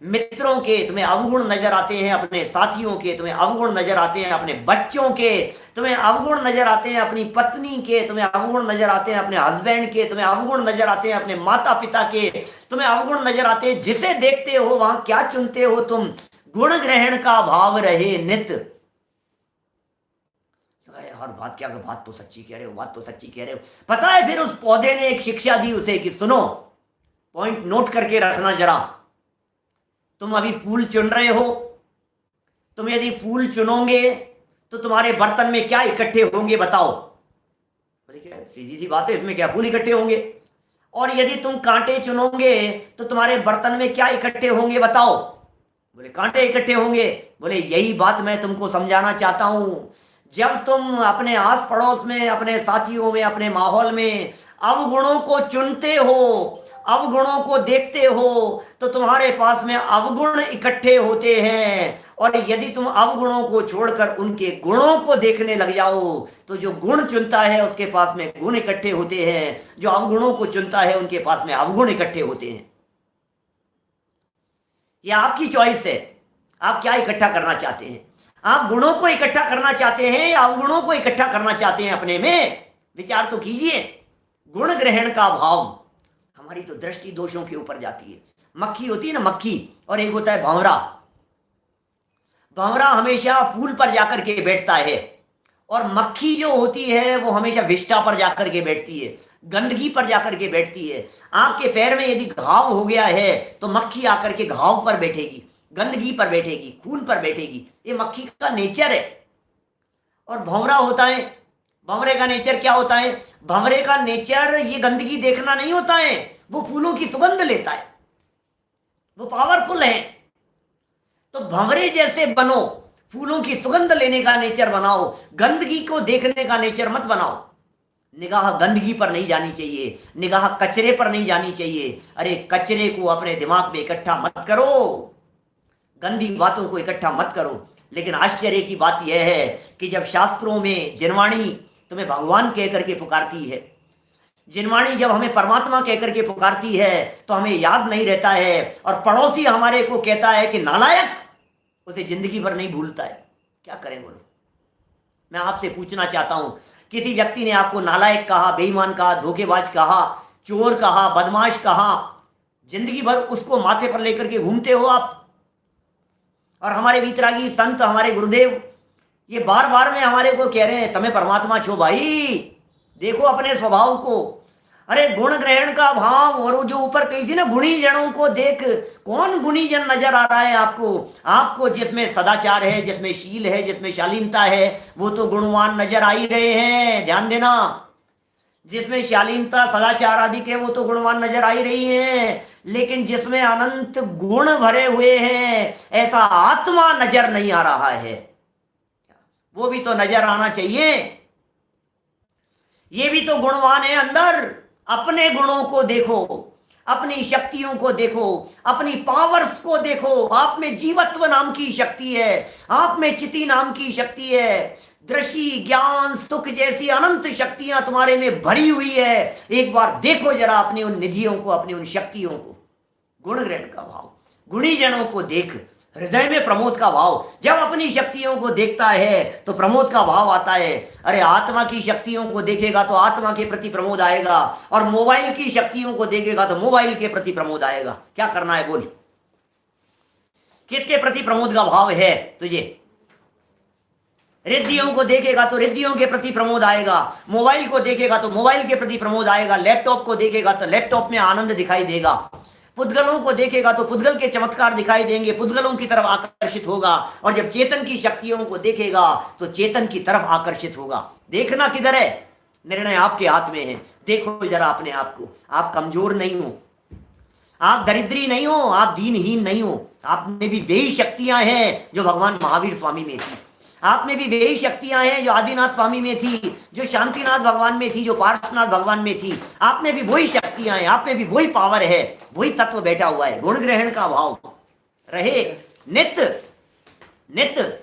मित्रों के, तुम्हें अवगुण नजर आते हैं अपने साथियों के, तुम्हें अवगुण नजर आते हैं अपने बच्चों के, तुम्हें अवगुण नजर आते हैं अपनी पत्नी के, तुम्हें अवगुण नजर आते हैं अपने हस्बैंड के, तुम्हें अवगुण नजर आते हैं अपने माता पिता के, तुम्हें अवगुण नजर आते हैं। जिसे देखते हो वहां क्या चुनते हो तुम? गुण ग्रहण का भाव रहे नित। हर बात क्या, बात तो सच्ची कह रहे हो, बात तो सच्ची कह रहे हो। पता है फिर उस पौधे ने एक शिक्षा दी उसे कि सुनो, पॉइंट नोट करके रखना जरा, तुम अभी फूल चुन रहे हो, तुम यदि फूल चुनोगे तो तुम्हारे बर्तन में क्या इकट्ठे होंगे बताओ? बोले क्या सीधी सी बात है, इसमें क्या फूल इकट्ठे होंगे? और यदि तुम कांटे चुनोगे तो तुम्हारे बर्तन में क्या इकट्ठे होंगे बताओ? बोले कांटे इकट्ठे होंगे। बोले यही बात मैं तुमको समझाना चाहता हूं। जब तुम अपने आस पड़ोस में, अपने साथियों में, अपने माहौल में अवगुणों को चुनते हो, अवगुणों को देखते हो, तो तुम्हारे पास में अवगुण इकट्ठे होते हैं। और यदि तुम अवगुणों को छोड़कर उनके गुणों को देखने लग जाओ तो जो गुण चुनता है उसके पास में गुण इकट्ठे होते हैं, जो अवगुणों को चुनता है उनके पास में अवगुण इकट्ठे होते हैं। यह आपकी चॉइस है, आप क्या इकट्ठा करना चाहते हैं। आप गुणों को इकट्ठा करना चाहते हैं या अवगुणों को इकट्ठा करना चाहते हैं अपने में? विचार तो कीजिए। गुण ग्रहण का भाव, हमारी तो दृष्टि दोषों के ऊपर जाती है। मक्खी होती है ना, मक्खी, और एक होता है भंवरा। भंवरा हमेशा फूल पर जाकर के बैठता है, और मक्खी जो होती है वो हमेशा विष्ठा पर जाकर के बैठती है, गंदगी पर जाकर के बैठती है। आपके पैर में यदि घाव हो गया है तो मक्खी आकर के घाव पर बैठेगी, गंदगी पर बैठेगी, खून पर बैठेगी। ये मक्खी का नेचर है। और भंवरा होता है, भंवरे का नेचर क्या होता है? भंवरे का नेचर ये गंदगी देखना नहीं होता है, वो फूलों की सुगंध लेता है, वो पावरफुल है। तो भंवरे जैसे बनो, फूलों की सुगंध लेने का नेचर बनाओ, गंदगी को देखने का नेचर मत बनाओ। निगाह गंदगी पर नहीं जानी चाहिए, निगाह कचरे पर नहीं जानी चाहिए। अरे कचरे को अपने दिमाग में इकट्ठा मत करो, गंदी बातों को इकट्ठा मत करो। लेकिन आश्चर्य की बात यह है कि जब शास्त्रों में जिनवाणी तुम्हें भगवान कहकर के पुकारती है, जिनवाणी जब हमें परमात्मा कहकर के पुकारती है तो हमें याद नहीं रहता है, और पड़ोसी हमारे को कहता है कि नालायक, उसे जिंदगी भर नहीं भूलता है। क्या करें बोलो? मैं आपसे पूछना चाहता हूं, किसी व्यक्ति ने आपको नालायक कहा, बेईमान कहा, धोखेबाज कहा, चोर कहा, बदमाश कहा, जिंदगी भर उसको माथे पर लेकर के घूमते हो आप। और हमारे वीतरागी संत, हमारे गुरुदेव ये बार बार में हमारे को कह रहे हैं, तुम्हें परमात्मा छो भाई, देखो अपने स्वभाव को। अरे गुण ग्रहण का भाव, और वो जो ऊपर कही थी ना, गुणी जनों को देख। कौन गुणी जन नजर आ रहा है आपको? आपको जिसमें सदाचार है, जिसमें शील है, जिसमें शालीनता है, वो तो गुणवान नजर आ ही रहे हैं। ध्यान देना, जिसमें शालीनता, सदाचार आदि के, वो तो गुणवान नजर आ ही रही हैं। लेकिन जिसमें अनंत गुण भरे हुए हैं, ऐसा आत्मा नजर नहीं आ रहा है। वो भी तो नजर आना चाहिए। ये भी तो गुणवान है अंदर। अपने गुणों को देखो, अपनी शक्तियों को देखो, अपनी पावर्स को देखो। आप में जीवत्व नाम की शक्ति है, आप में चिति नाम की शक्ति है, दृष्टि, ज्ञान, सुख जैसी अनंत शक्तियां तुम्हारे में भरी हुई है। एक बार देखो जरा अपनी उन निधियों को, अपनी उन शक्तियों को। गुण ग्रहण का भाव, गुणी जनों को देख, हृदय में प्रमोद का भाव। जब अपनी शक्तियों को देखता है तो प्रमोद का भाव आता है। अरे आत्मा की शक्तियों को देखेगा तो आत्मा के प्रति प्रमोद आएगा, और मोबाइल की शक्तियों को देखेगा तो मोबाइल के प्रति प्रमोद आएगा। क्या करना है बोल? किसके प्रति प्रमोद का भाव है तुझे? रिद्धियों को देखेगा तो रिद्धियों के प्रति प्रमोद आएगा, मोबाइल को देखेगा तो मोबाइल के प्रति प्रमोद आएगा, लैपटॉप को देखेगा तो लैपटॉप में आनंद दिखाई देगा, पुद्गलों को देखेगा तो पुद्गल के चमत्कार दिखाई देंगे, पुद्गलों की तरफ आकर्षित होगा। और जब चेतन की शक्तियों को देखेगा तो चेतन की तरफ आकर्षित होगा। देखना किधर है? निर्णय आपके हाथ में है। देखो जरा अपने आप को। आप कमजोर नहीं हो, आप दरिद्री नहीं हो, आप दीनहीन नहीं हो। आप में भी वही शक्तियां हैं जो भगवान महावीर स्वामी में थी। आप में भी वही शक्तियां हैं जो आदिनाथ स्वामी में थी, जो शांतिनाथ भगवान में थी, जो पार्श्वनाथ भगवान में थी। आप में भी वही शक्तियां हैं, आप में भी वही पावर है, वही तत्व बैठा हुआ है। गुण ग्रहण का भाव रहे नित्य नित्य।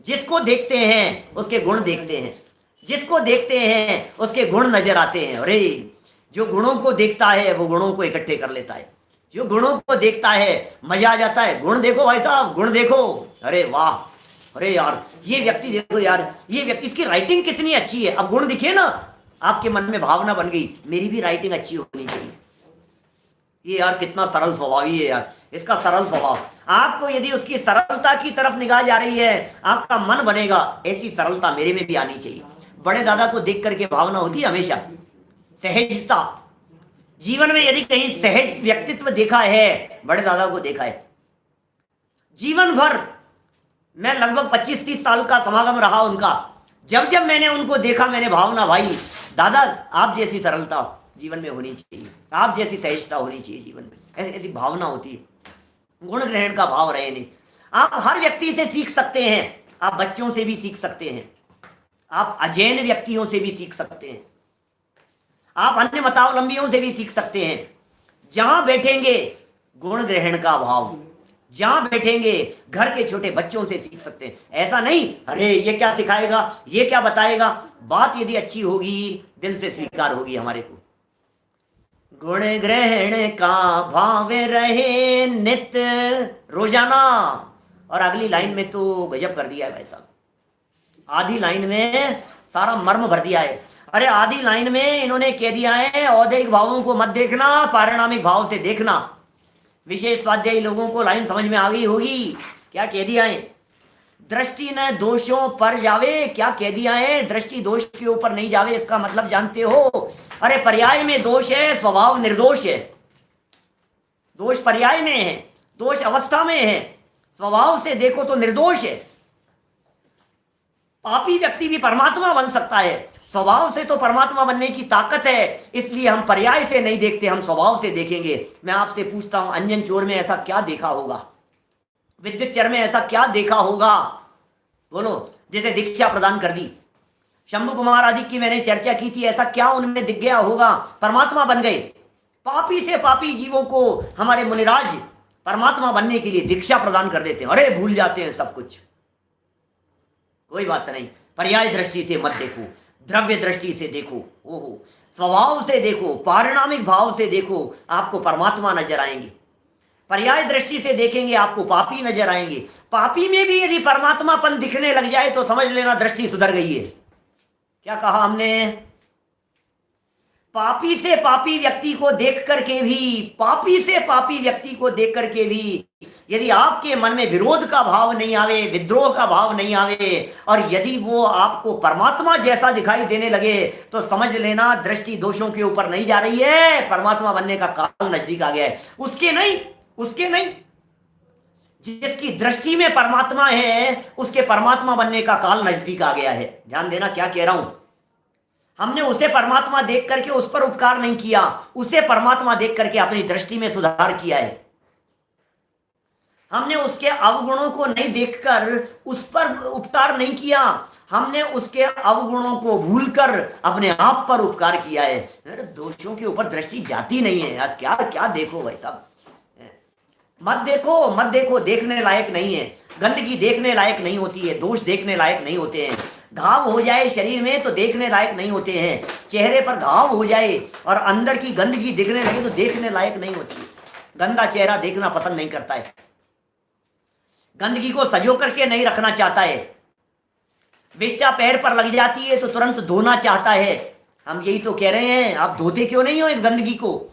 जिसको देखते हैं उसके गुण देखते हैं, जिसको देखते हैं उसके गुण नजर आते हैं। अरे जो गुणों को देखता है वो गुणों को इकट्ठे कर लेता है, जो गुणों को देखता है मजा आ जाता है। गुण देखो भाई साहब, गुण देखो। अरे वाह, अरे यार ये व्यक्ति देखो यार, ये व्यक्ति, इसकी राइटिंग कितनी अच्छी है। अब गुण दिखे ना, आपके मन में भावना बन गई, मेरी भी राइटिंग अच्छी होनी चाहिए। ये यार कितना सरल स्वभावी है यार, इसका सरल स्वभाव। आपको यदि उसकी सरलता की तरफ निगाह जा रही है, आपका मन बनेगा ऐसी सरलता मेरे में भी आनी चाहिए। बड़े दादा को देख करके भावना होती है हमेशा सहजता। जीवन में यदि कहीं सहज व्यक्तित्व देखा है, बड़े दादा को देखा है। जीवन भर मैं लगभग 25-30 साल का समागम रहा उनका। जब जब मैंने उनको देखा, मैंने भावना, भाई दादा आप जैसी सरलता जीवन में होनी चाहिए, आप जैसी सहजता होनी चाहिए जीवन में। ऐसी भावना होती है। गुण ग्रहण का भाव रहे नहीं। आप हर व्यक्ति से सीख सकते हैं, आप बच्चों से भी सीख सकते हैं, आप अजैन व्यक्तियों से भी सीख सकते हैं, आप अन्य मतावलंबियों से भी सीख सकते हैं। जहां बैठेंगे गुण ग्रहण का भाव, जहां बैठेंगे घर के छोटे बच्चों से सीख सकते हैं। ऐसा नहीं अरे ये क्या सिखाएगा, ये क्या बताएगा। बात यदि अच्छी होगी, दिल से स्वीकार होगी हमारे को। गुण ग्रहण का भाव रहे नित्य, रोजाना। और अगली लाइन में तो गजब कर दिया है भाई साहब, आधी लाइन में सारा मर्म भर दिया है। अरे आधी लाइन में इन्होंने कह दिया है औदैहिक भावों को मत देखना, पारिणामिक भाव से देखना। विशेष स्वाध्यायी लोगों को लाइन समझ में आ गई होगी। क्या कह दिया है? दृष्टि न दोषों पर जावे। क्या कह दिया है? दृष्टि दोष के ऊपर नहीं जावे। इसका मतलब जानते हो? अरे पर्याय में दोष है, स्वभाव निर्दोष है। दोष पर्याय में है, दोष अवस्था में है, स्वभाव से देखो तो निर्दोष है। पापी व्यक्ति भी परमात्मा बन सकता है, स्वभाव से तो परमात्मा बनने की ताकत है। इसलिए हम पर्याय से नहीं देखते, हम स्वभाव से देखेंगे। मैं आपसे पूछता हूं, अंजन चोर में ऐसा क्या देखा होगा? विद्युत चर में ऐसा क्या देखा होगा? बोलो। जैसे दीक्षा प्रदान कर दी, शंभु कुमार आदि की मैंने चर्चा की थी, ऐसा क्या उनमें दिख गया होगा? परमात्मा बन गए। पापी से पापी जीवों को हमारे मुनिराज परमात्मा बनने के लिए दीक्षा प्रदान कर देते हैं। अरे भूल जाते हैं सब कुछ। कोई बात नहीं, पर्याय दृष्टि से मत देखो, द्रव्य दृष्टि से देखो, ओहो स्वभाव से देखो, पारिणामिक भाव से देखो, आपको परमात्मा नजर आएंगे। पर्याय दृष्टि से देखेंगे आपको पापी नजर आएंगे। पापी में भी यदि परमात्मापन दिखने लग जाए तो समझ लेना दृष्टि सुधर गई है। क्या कहा हमने? पापी से पापी व्यक्ति को देख करके भी, पापी से पापी व्यक्ति को देख करके भी यदि आपके मन में विरोध का भाव नहीं आवे, विद्रोह का भाव नहीं आवे, और यदि वो आपको परमात्मा जैसा दिखाई देने लगे, तो समझ लेना दृष्टि दोषों के ऊपर नहीं जा रही है, परमात्मा बनने का काल नजदीक आ गया है। उसके नहीं, जिसकी दृष्टि में परमात्मा है उसके परमात्मा बनने का काल नजदीक आ गया है। ध्यान देना क्या कह रहा हूं। हमने उसे परमात्मा देख करके उस पर उपकार नहीं किया, उसे परमात्मा देख करके अपनी दृष्टि में सुधार किया है। हमने उसके अवगुणों को नहीं देखकर उस पर उपकार नहीं किया, हमने उसके अवगुणों को भूलकर अपने आप पर उपकार किया है। दोषों के ऊपर दृष्टि जाती नहीं है यार। क्या क्या देखो भाई साहब, मत देखो, देखने लायक नहीं है। गंदगी देखने लायक नहीं होती है, दोष देखने लायक नहीं होते हैं। घाव हो जाए शरीर में तो देखने लायक नहीं होते हैं। चेहरे पर घाव हो जाए और अंदर की गंदगी दिखने लगे तो देखने लायक नहीं होती है। गंदा चेहरा देखना पसंद नहीं करता है, गंदगी को सजो करके नहीं रखना चाहता है। विष्ठा पैर पर लग जाती है तो तुरंत धोना चाहता है। हम यही तो कह रहे हैं, आप धोते क्यों नहीं हो इस गंदगी को?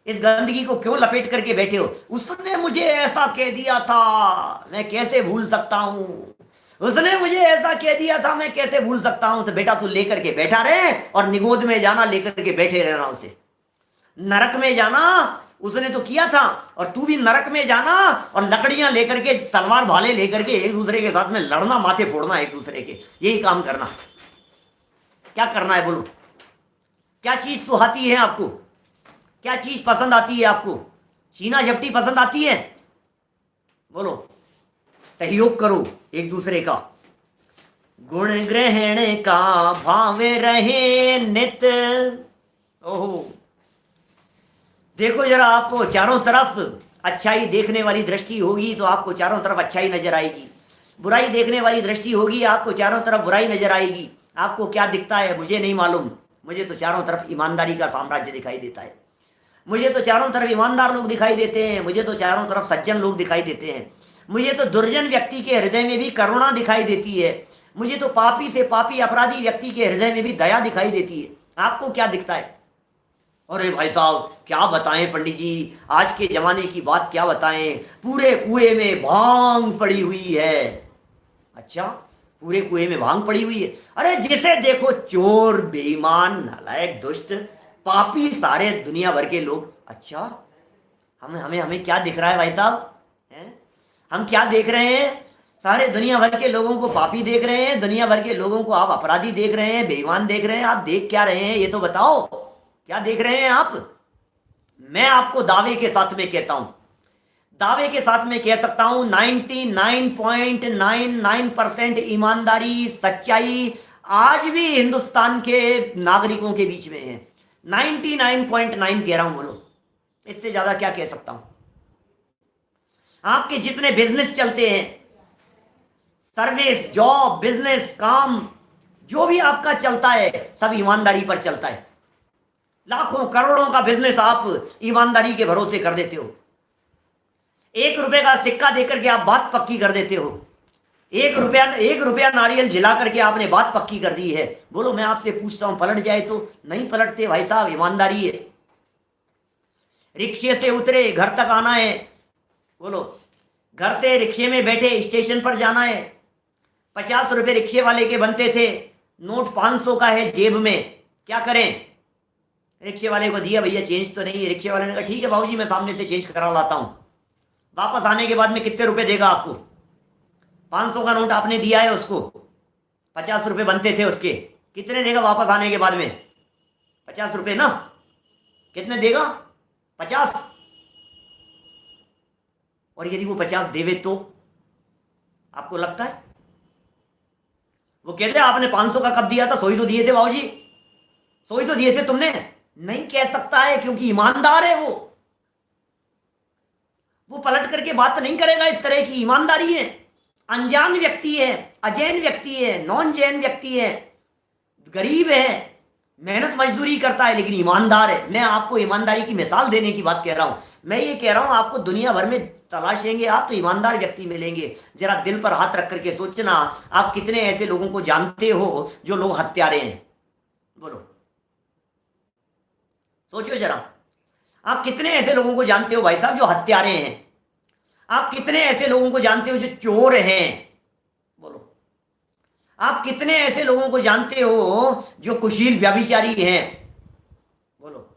इस गंदगी को क्यों लपेट करके बैठे हो? उसने मुझे ऐसा कह दिया था, मैं कैसे भूल सकता हूं? उसने मुझे ऐसा कह दिया था, मैं कैसे भूल सकता हूं? तो बेटा तू लेकर के बैठा रहे और निगोद में जाना, लेकर के बैठे रहना। उसे नरक में जाना उसने तो किया था, और तू भी नरक में जाना और लकड़ियां लेकर के, तलवार भाले लेकर के एक दूसरे के साथ में लड़ना, माथे फोड़ना एक दूसरे के, यही काम करना। क्या करना है बोलो? क्या चीज सुहाती है आपको? क्या चीज पसंद आती है आपको? छीना झपटी पसंद आती है? बोलो। सहयोग करो एक दूसरे का। गुण ग्रहण का भाव रहे नित। ओहो, देखो जरा, आपको चारों तरफ अच्छाई देखने वाली दृष्टि होगी तो आपको चारों तरफ अच्छाई नजर आएगी। बुराई देखने वाली दृष्टि होगी, आपको चारों तरफ बुराई नजर आएगी। आपको क्या दिखता है मुझे नहीं मालूम, मुझे तो चारों तरफ ईमानदारी का साम्राज्य दिखाई देता है। मुझे तो चारों तरफ ईमानदार लोग दिखाई देते हैं, मुझे तो चारों तरफ सज्जन लोग दिखाई देते हैं। मुझे तो दुर्जन व्यक्ति के हृदय में भी करुणा दिखाई देती है। मुझे तो पापी से पापी अपराधी व्यक्ति के हृदय में भी दया दिखाई देती है। आपको क्या दिखता है? अरे भाई साहब क्या बताएं पंडित जी, आज के जमाने की बात क्या बताएं, पूरे कुएं में भांग पड़ी हुई है। अच्छा, पूरे कुएं में भांग पड़ी हुई है? अरे जिसे देखो चोर, बेईमान, नालायक, दुष्ट, पापी, सारे दुनिया भर के लोग। अच्छा, हमें क्या दिख रहा है भाई साहब? हम क्या देख रहे हैं? सारे दुनिया भर के लोगों को पापी देख रहे हैं, दुनिया भर के लोगों को आप अपराधी देख रहे हैं, बेईमान देख रहे हैं। आप देख क्या रहे हैं ये तो बताओ, क्या देख रहे हैं आप? मैं आपको दावे के साथ में कहता हूं, दावे के साथ में कह सकता हूं, 99.99% ईमानदारी, सच्चाई आज भी हिंदुस्तान के नागरिकों के बीच में है। 99.9 कह रहा हूं, बोलो इससे ज्यादा क्या कह सकता हूं? आपके जितने बिजनेस चलते हैं, सर्विस, जॉब, बिजनेस, काम, जो भी आपका चलता है सब ईमानदारी पर चलता है। लाखों करोड़ों का बिजनेस आप ईमानदारी के भरोसे कर देते हो। 1 रुपए का सिक्का देकर के आप बात पक्की कर देते हो। एक रुपया नारियल जिला करके आपने बात पक्की कर दी है। बोलो मैं आपसे पूछता हूं, पलट जाए तो? नहीं पलटते भाई साहब, ईमानदारी है। रिक्शे से उतरे, घर तक आना है। बोलो, घर से रिक्शे में बैठे स्टेशन पर जाना है। 50 रुपए रिक्शे वाले के बनते थे, नोट 500 का है जेब में, क्या करें? रिक्शे वाले को दिया, भैया चेंज तो नहीं है। रिक्शे वाले ने कहा ठीक है बाबूजी, मैं सामने से चेंज करा लाता हूं। वापस आने के बाद में कितने रुपए देगा आपको? 500 का नोट आपने दिया है उसको, 50 रुपए बनते थे उसके, कितने देगा वापस आने के बाद में? 50 रुपए ना। कितने देगा? 50। और यदि वो 50 देवे तो आपको लगता है? वो कहते हैं आपने 500 का कब दिया था? सोई तो दिए थे बाबूजी, सोई तो दिए थे तुमने। नहीं कह सकता है, क्योंकि ईमानदार है वो पलट करके बात नहीं करेगा। इस तरह की ईमानदारी है। अनजान व्यक्ति है, अजैन व्यक्ति है, नॉन जैन व्यक्ति है, गरीब है, मेहनत मजदूरी करता है, लेकिन ईमानदार है। मैं आपको ईमानदारी की मिसाल देने की बात कह रहा हूं। मैं ये कह रहा हूं, आपको दुनिया भर में तलाशेंगे आप तो ईमानदार व्यक्ति मिलेंगे। जरा दिल पर हाथ रख करके सोचना, आप कितने ऐसे लोगों को जानते हो जो लोग हत्यारे हैं? बोलो, सोचो जरा, आप कितने ऐसे लोगों को जानते हो भाई साहब जो हत्यारे हैं? आप कितने ऐसे लोगों को जानते हो जो चोर हैं? बोलो, आप कितने ऐसे लोगों को जानते हो जो कुशील व्यभिचारी हैं? बोलो,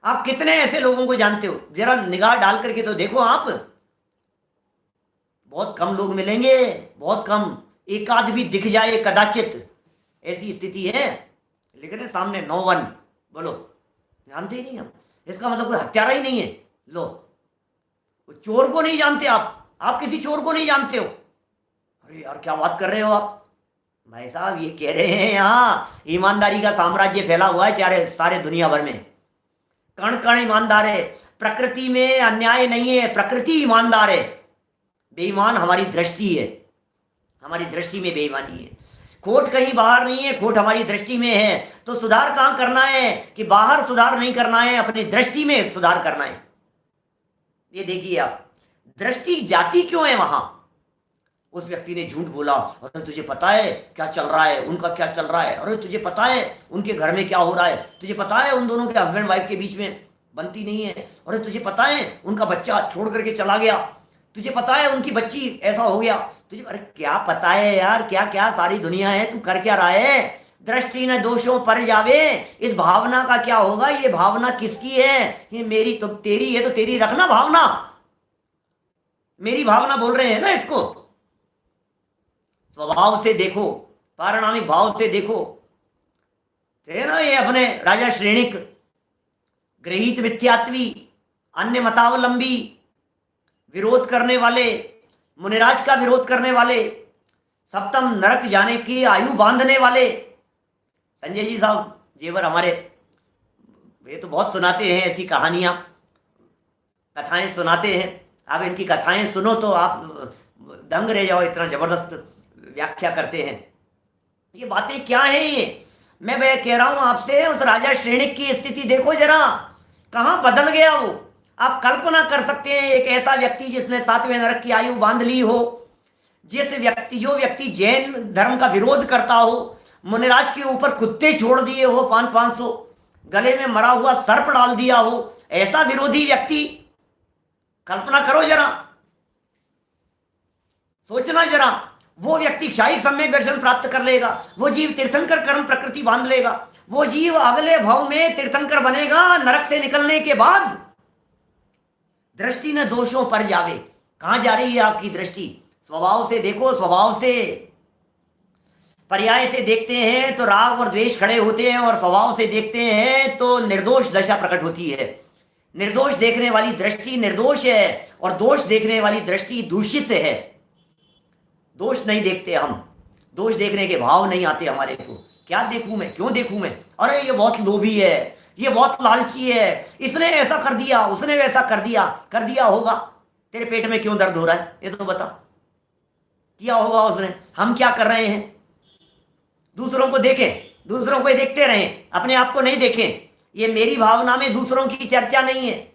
आप कितने ऐसे लोगों को जानते हो? जरा निगाह डाल करके तो देखो आप। बहुत कम लोग मिलेंगे, बहुत कम, एक आध भी दिख जाए कदाचित, ऐसी स्थिति है। लेकिन सामने नो वन। बोलो, जानते ही नहीं हम। इसका मतलब कोई हत्यारा ही नहीं है। लो, चोर को नहीं जानते आप किसी चोर को नहीं जानते हो? अरे यार क्या बात कर रहे हो आप? भाई साहब ये कह रहे हैं यहाँ ईमानदारी का साम्राज्य फैला हुआ है सारे दुनिया भर में। कण कण ईमानदार है। प्रकृति में अन्याय नहीं है, प्रकृति ईमानदार है। बेईमान हमारी दृष्टि है, हमारी दृष्टि में बेईमानी है। खोट कहीं बाहर नहीं है, खोट हमारी दृष्टि में है। तो सुधार कहां करना है? कि बाहर सुधार नहीं करना है, अपनी दृष्टि में सुधार करना है। ये देखिए आप, दृष्टि जाती क्यों है वहां? उस व्यक्ति ने झूठ बोला, अरे तुझे पता है क्या चल रहा है, उनका क्या चल रहा है, अरे तुझे पता है उनके घर में क्या हो रहा है, तुझे पता है उन दोनों के हस्बैंड वाइफ के बीच में बनती नहीं है, अरे तुझे पता है उनका बच्चा छोड़ करके चला गया, तुझे पता है उनकी बच्ची ऐसा हो गया, तुझे अरे क्या पता है यार, क्या क्या सारी दुनिया है, तू कर क्या रहा है? दृष्टि न दोषों पर जावे। इस भावना का क्या होगा? ये भावना किसकी है? ये मेरी तो तेरी है, तो तेरी रखना भावना। मेरी भावना बोल रहे हैं ना इसको। स्वभाव से देखो, पारिणामिक भाव से देखो। थे ना ये अपने राजा श्रेणिक, गृहीत मिथ्यात्वी, अन्य मतावलंबी, विरोध करने वाले, मुनिराज का विरोध करने वाले, सप्तम नरक जाने की आयु बांधने वाले। संजय जी साहब जेवर हमारे, ये तो बहुत सुनाते हैं ऐसी कहानियां, कथाएं सुनाते हैं। आप इनकी कथाएं सुनो तो आप दंग रह जाओ, इतना जबरदस्त व्याख्या करते हैं। ये बातें क्या हैं ये? मैं कह रहा हूं आपसे, उस राजा श्रेणिक की स्थिति देखो जरा, कहां बदल गया वो। आप कल्पना कर सकते हैं एक ऐसा व्यक्ति जिसने 7वें नरक की आयु बांध ली हो, जो व्यक्ति जैन धर्म का विरोध करता हो, मुनिराज के ऊपर कुत्ते छोड़ दिए हो 500, गले में मरा हुआ सर्प डाल दिया हो, ऐसा विरोधी व्यक्ति, कल्पना करो जरा, सोचना जरा। वो व्यक्ति क्षायिक सम्यक दर्शन प्राप्त कर लेगा, वो जीव तीर्थंकर कर्म प्रकृति बांध लेगा, वो जीव अगले भाव में तीर्थंकर बनेगा नरक से निकलने के बाद। दृष्टि न दोषों पर जावे। कहां जा रही है आपकी दृष्टि? स्वभाव से देखो, स्वभाव से। पर्याय से देखते हैं तो राग और द्वेष खड़े होते हैं, और स्वभाव से देखते हैं तो निर्दोष दशा प्रकट होती है। निर्दोष देखने वाली दृष्टि निर्दोष है, और दोष देखने वाली दृष्टि दूषित है। दोष नहीं देखते हम, दोष देखने के भाव नहीं आते हमारे को। क्या देखूं मैं, क्यों देखूं मैं? अरे ये बहुत लोभी है, ये बहुत लालची है, इसने ऐसा कर दिया, उसने वैसा कर दिया होगा। तेरे पेट में क्यों दर्द हो रहा है ये तो बता, किया होगा उसने। हम क्या कर रहे हैं? दूसरों को देखें, दूसरों को देखते रहें, अपने आप को नहीं देखें। ये मेरी भावना में दूसरों की चर्चा नहीं है।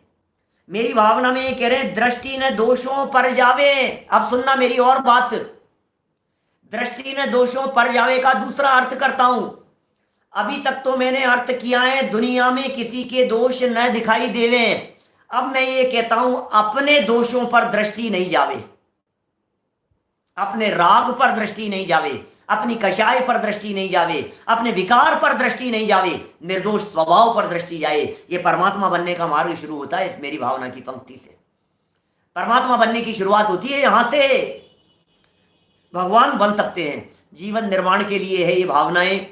मेरी भावना में ये कह रहे हैं दृष्टि न दोषों पर जावे। अब सुनना मेरी और बात, दृष्टि न दोषों पर जावे का दूसरा अर्थ करता हूं। अभी तक तो मैंने अर्थ किया है दुनिया में किसी के दोष न दिखाई देवे। अब मैं ये कहता हूं अपने दोषों पर दृष्टि नहीं जावे, अपने राग पर दृष्टि नहीं जावे, अपनी कषाय पर दृष्टि नहीं जावे, अपने विकार पर दृष्टि नहीं जावे, निर्दोष स्वभाव पर दृष्टि जाए। ये परमात्मा बनने का मार्ग शुरू होता है इस मेरी भावना की पंक्ति से। परमात्मा बनने की शुरुआत होती है यहां से। भगवान बन सकते हैं, जीवन निर्माण के लिए है ये भावनाएं,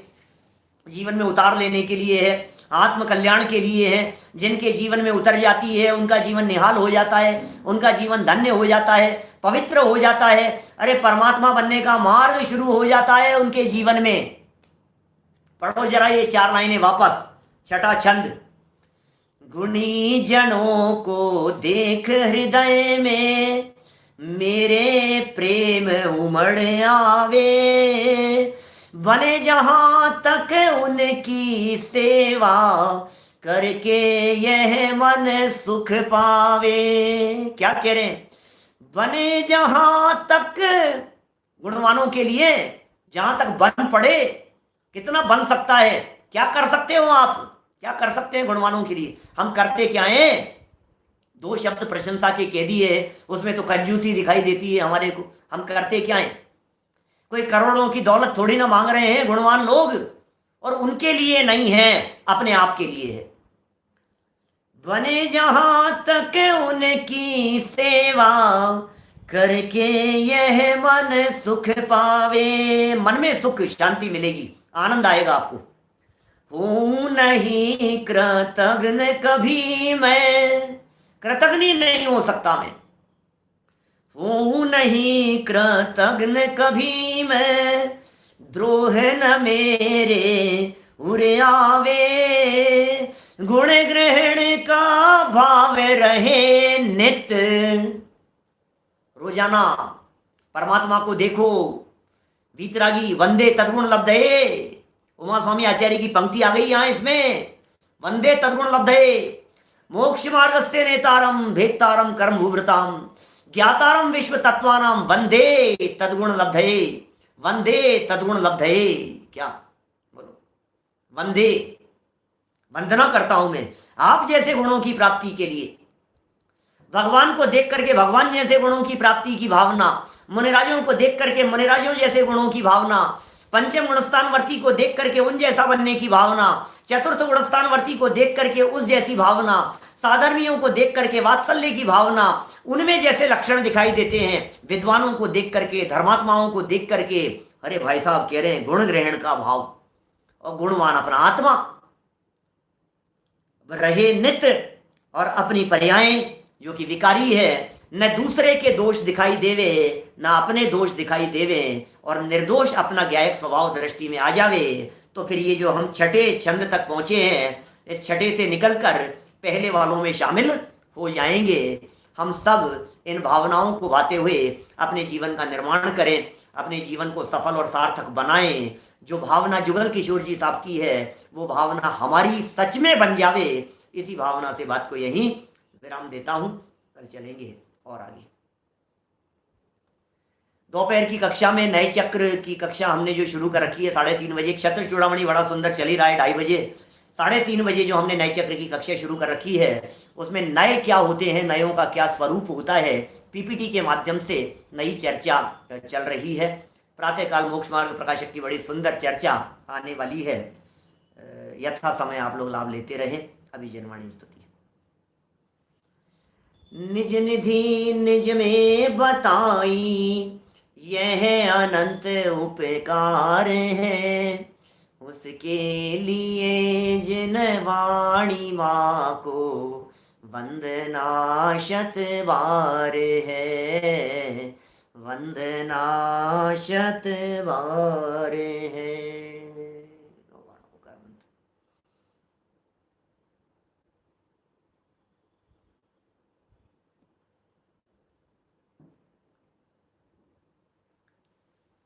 जीवन में उतार लेने के लिए है, आत्म कल्याण के लिए है। जिनके जीवन में उतर जाती है उनका जीवन निहाल हो जाता है, उनका जीवन धन्य हो जाता है, पवित्र हो जाता है। अरे परमात्मा बनने का मार्ग शुरू हो जाता है उनके जीवन में। पढ़ो जरा ये 4 लाइनें वापस, छठा छंद। गुणी जनों को देख हृदय में मेरे प्रेम उमड़ आवे, बने जहां तक उनकी सेवा करके यह मन सुख पावे। क्या कह रहे हैं? बने जहां तक, गुणवानों के लिए जहां तक बन पड़े। कितना बन सकता है? क्या कर सकते हो आप? क्या कर सकते हैं गुणवानों के लिए? हम करते क्या है? 2 शब्द प्रशंसा के कह दिए, उसमें तो कंजूसी दिखाई देती है हमारे को। हम करते क्या है? कोई करोड़ों की दौलत थोड़ी ना मांग रहे हैं गुणवान लोग, और उनके लिए नहीं है, अपने आप के लिए है। बने जहां तक उनकी सेवा करके यह मन सुख पावे। मन में सुख शांति मिलेगी, आनंद आएगा आपको। हूं नहीं कृतघ्न कभी मैं, कृतघ्न नहीं हो सकता मैं। हूं नहीं कृतघ्न कभी मैं, द्रोह न मेरे उरे आवे। गुण ग्रहण का भाव रहे नित्य। रोजाना परमात्मा को देखो। वीतरागी वंदे तद्गुण लब्धये, उमा स्वामी आचार्य की पंक्ति आ गई यहां इसमें। वंदे तद्गुण लब्धये मोक्ष मार्ग से नेतारम भेत्तारम कर्म भूभृताम ज्ञातारम विश्व तत्वानाम वंदे तद्गुण लब्धये। वंदे तद्गुण लब्धये। क्या बोलो? वंदे, वंदना करता हूं मैं आप जैसे गुणों की प्राप्ति के लिए। भगवान को देख करके भगवान जैसे गुणों की प्राप्ति की भावना, मुनिराजों को देख करके मुनिराजों जैसे गुणों की भावना, पंचम गुणस्थानवर्ती को देख करके उन जैसा बनने की भावना, चतुर्थ गुणस्थानवर्ती को देख करके उस जैसी भावना, साधर्मियों को देख करके वात्सल्य की भावना, उनमें जैसे लक्षण दिखाई देते हैं। विद्वानों को देख करके, धर्मात्माओं को देख करके, अरे भाई साहब कह रहे हैं गुण ग्रहण का भाव, और गुणवान अपना आत्मा रहे नित्य, और अपनी पर्यायें जो कि विकारी है, न दूसरे के दोष दिखाई देवे, न अपने दोष दिखाई देवे, और निर्दोष अपना ज्ञायक स्वभाव दृष्टि में आ जावे। तो फिर ये जो हम छठे छंद तक पहुंचे हैं, इस छठे से निकलकर पहले वालों में शामिल हो जाएंगे। हम सब इन भावनाओं को भाते हुए अपने जीवन का निर्माण करें, अपने जीवन को सफल और सार्थक बनाएं। जो भावना जुगल किशोर जी साहब की है, वो भावना हमारी सच में बन जावे। इसी भावना से बात को यहीं विराम देता हूं। कल चलेंगे और आगे। दोपहर की कक्षा में नए चक्र की कक्षा हमने जो शुरू कर रखी है 3:30 बजे, क्षत्र चूड़ामणि बड़ा सुंदर चल ही रहा है 2:30 बजे। 3:30 बजे जो हमने नए चक्र की कक्षा शुरू कर रखी है, उसमें नए क्या होते हैं, नयों का क्या स्वरूप होता है, पीपीटी के माध्यम से नई चर्चा चल रही है। प्रातःकाल मोक्ष मार्ग प्रकाशक की बड़ी सुंदर चर्चा आने वाली है। यथा समय आप लोग लाभ लेते रहें। अभी जनवाणी स्तुति। निज निधि निज में बताई, यह अनंत उपकार है। उसके लिए जिन वाणी माँ को वंदना शत बार है, वंदना शत बार है।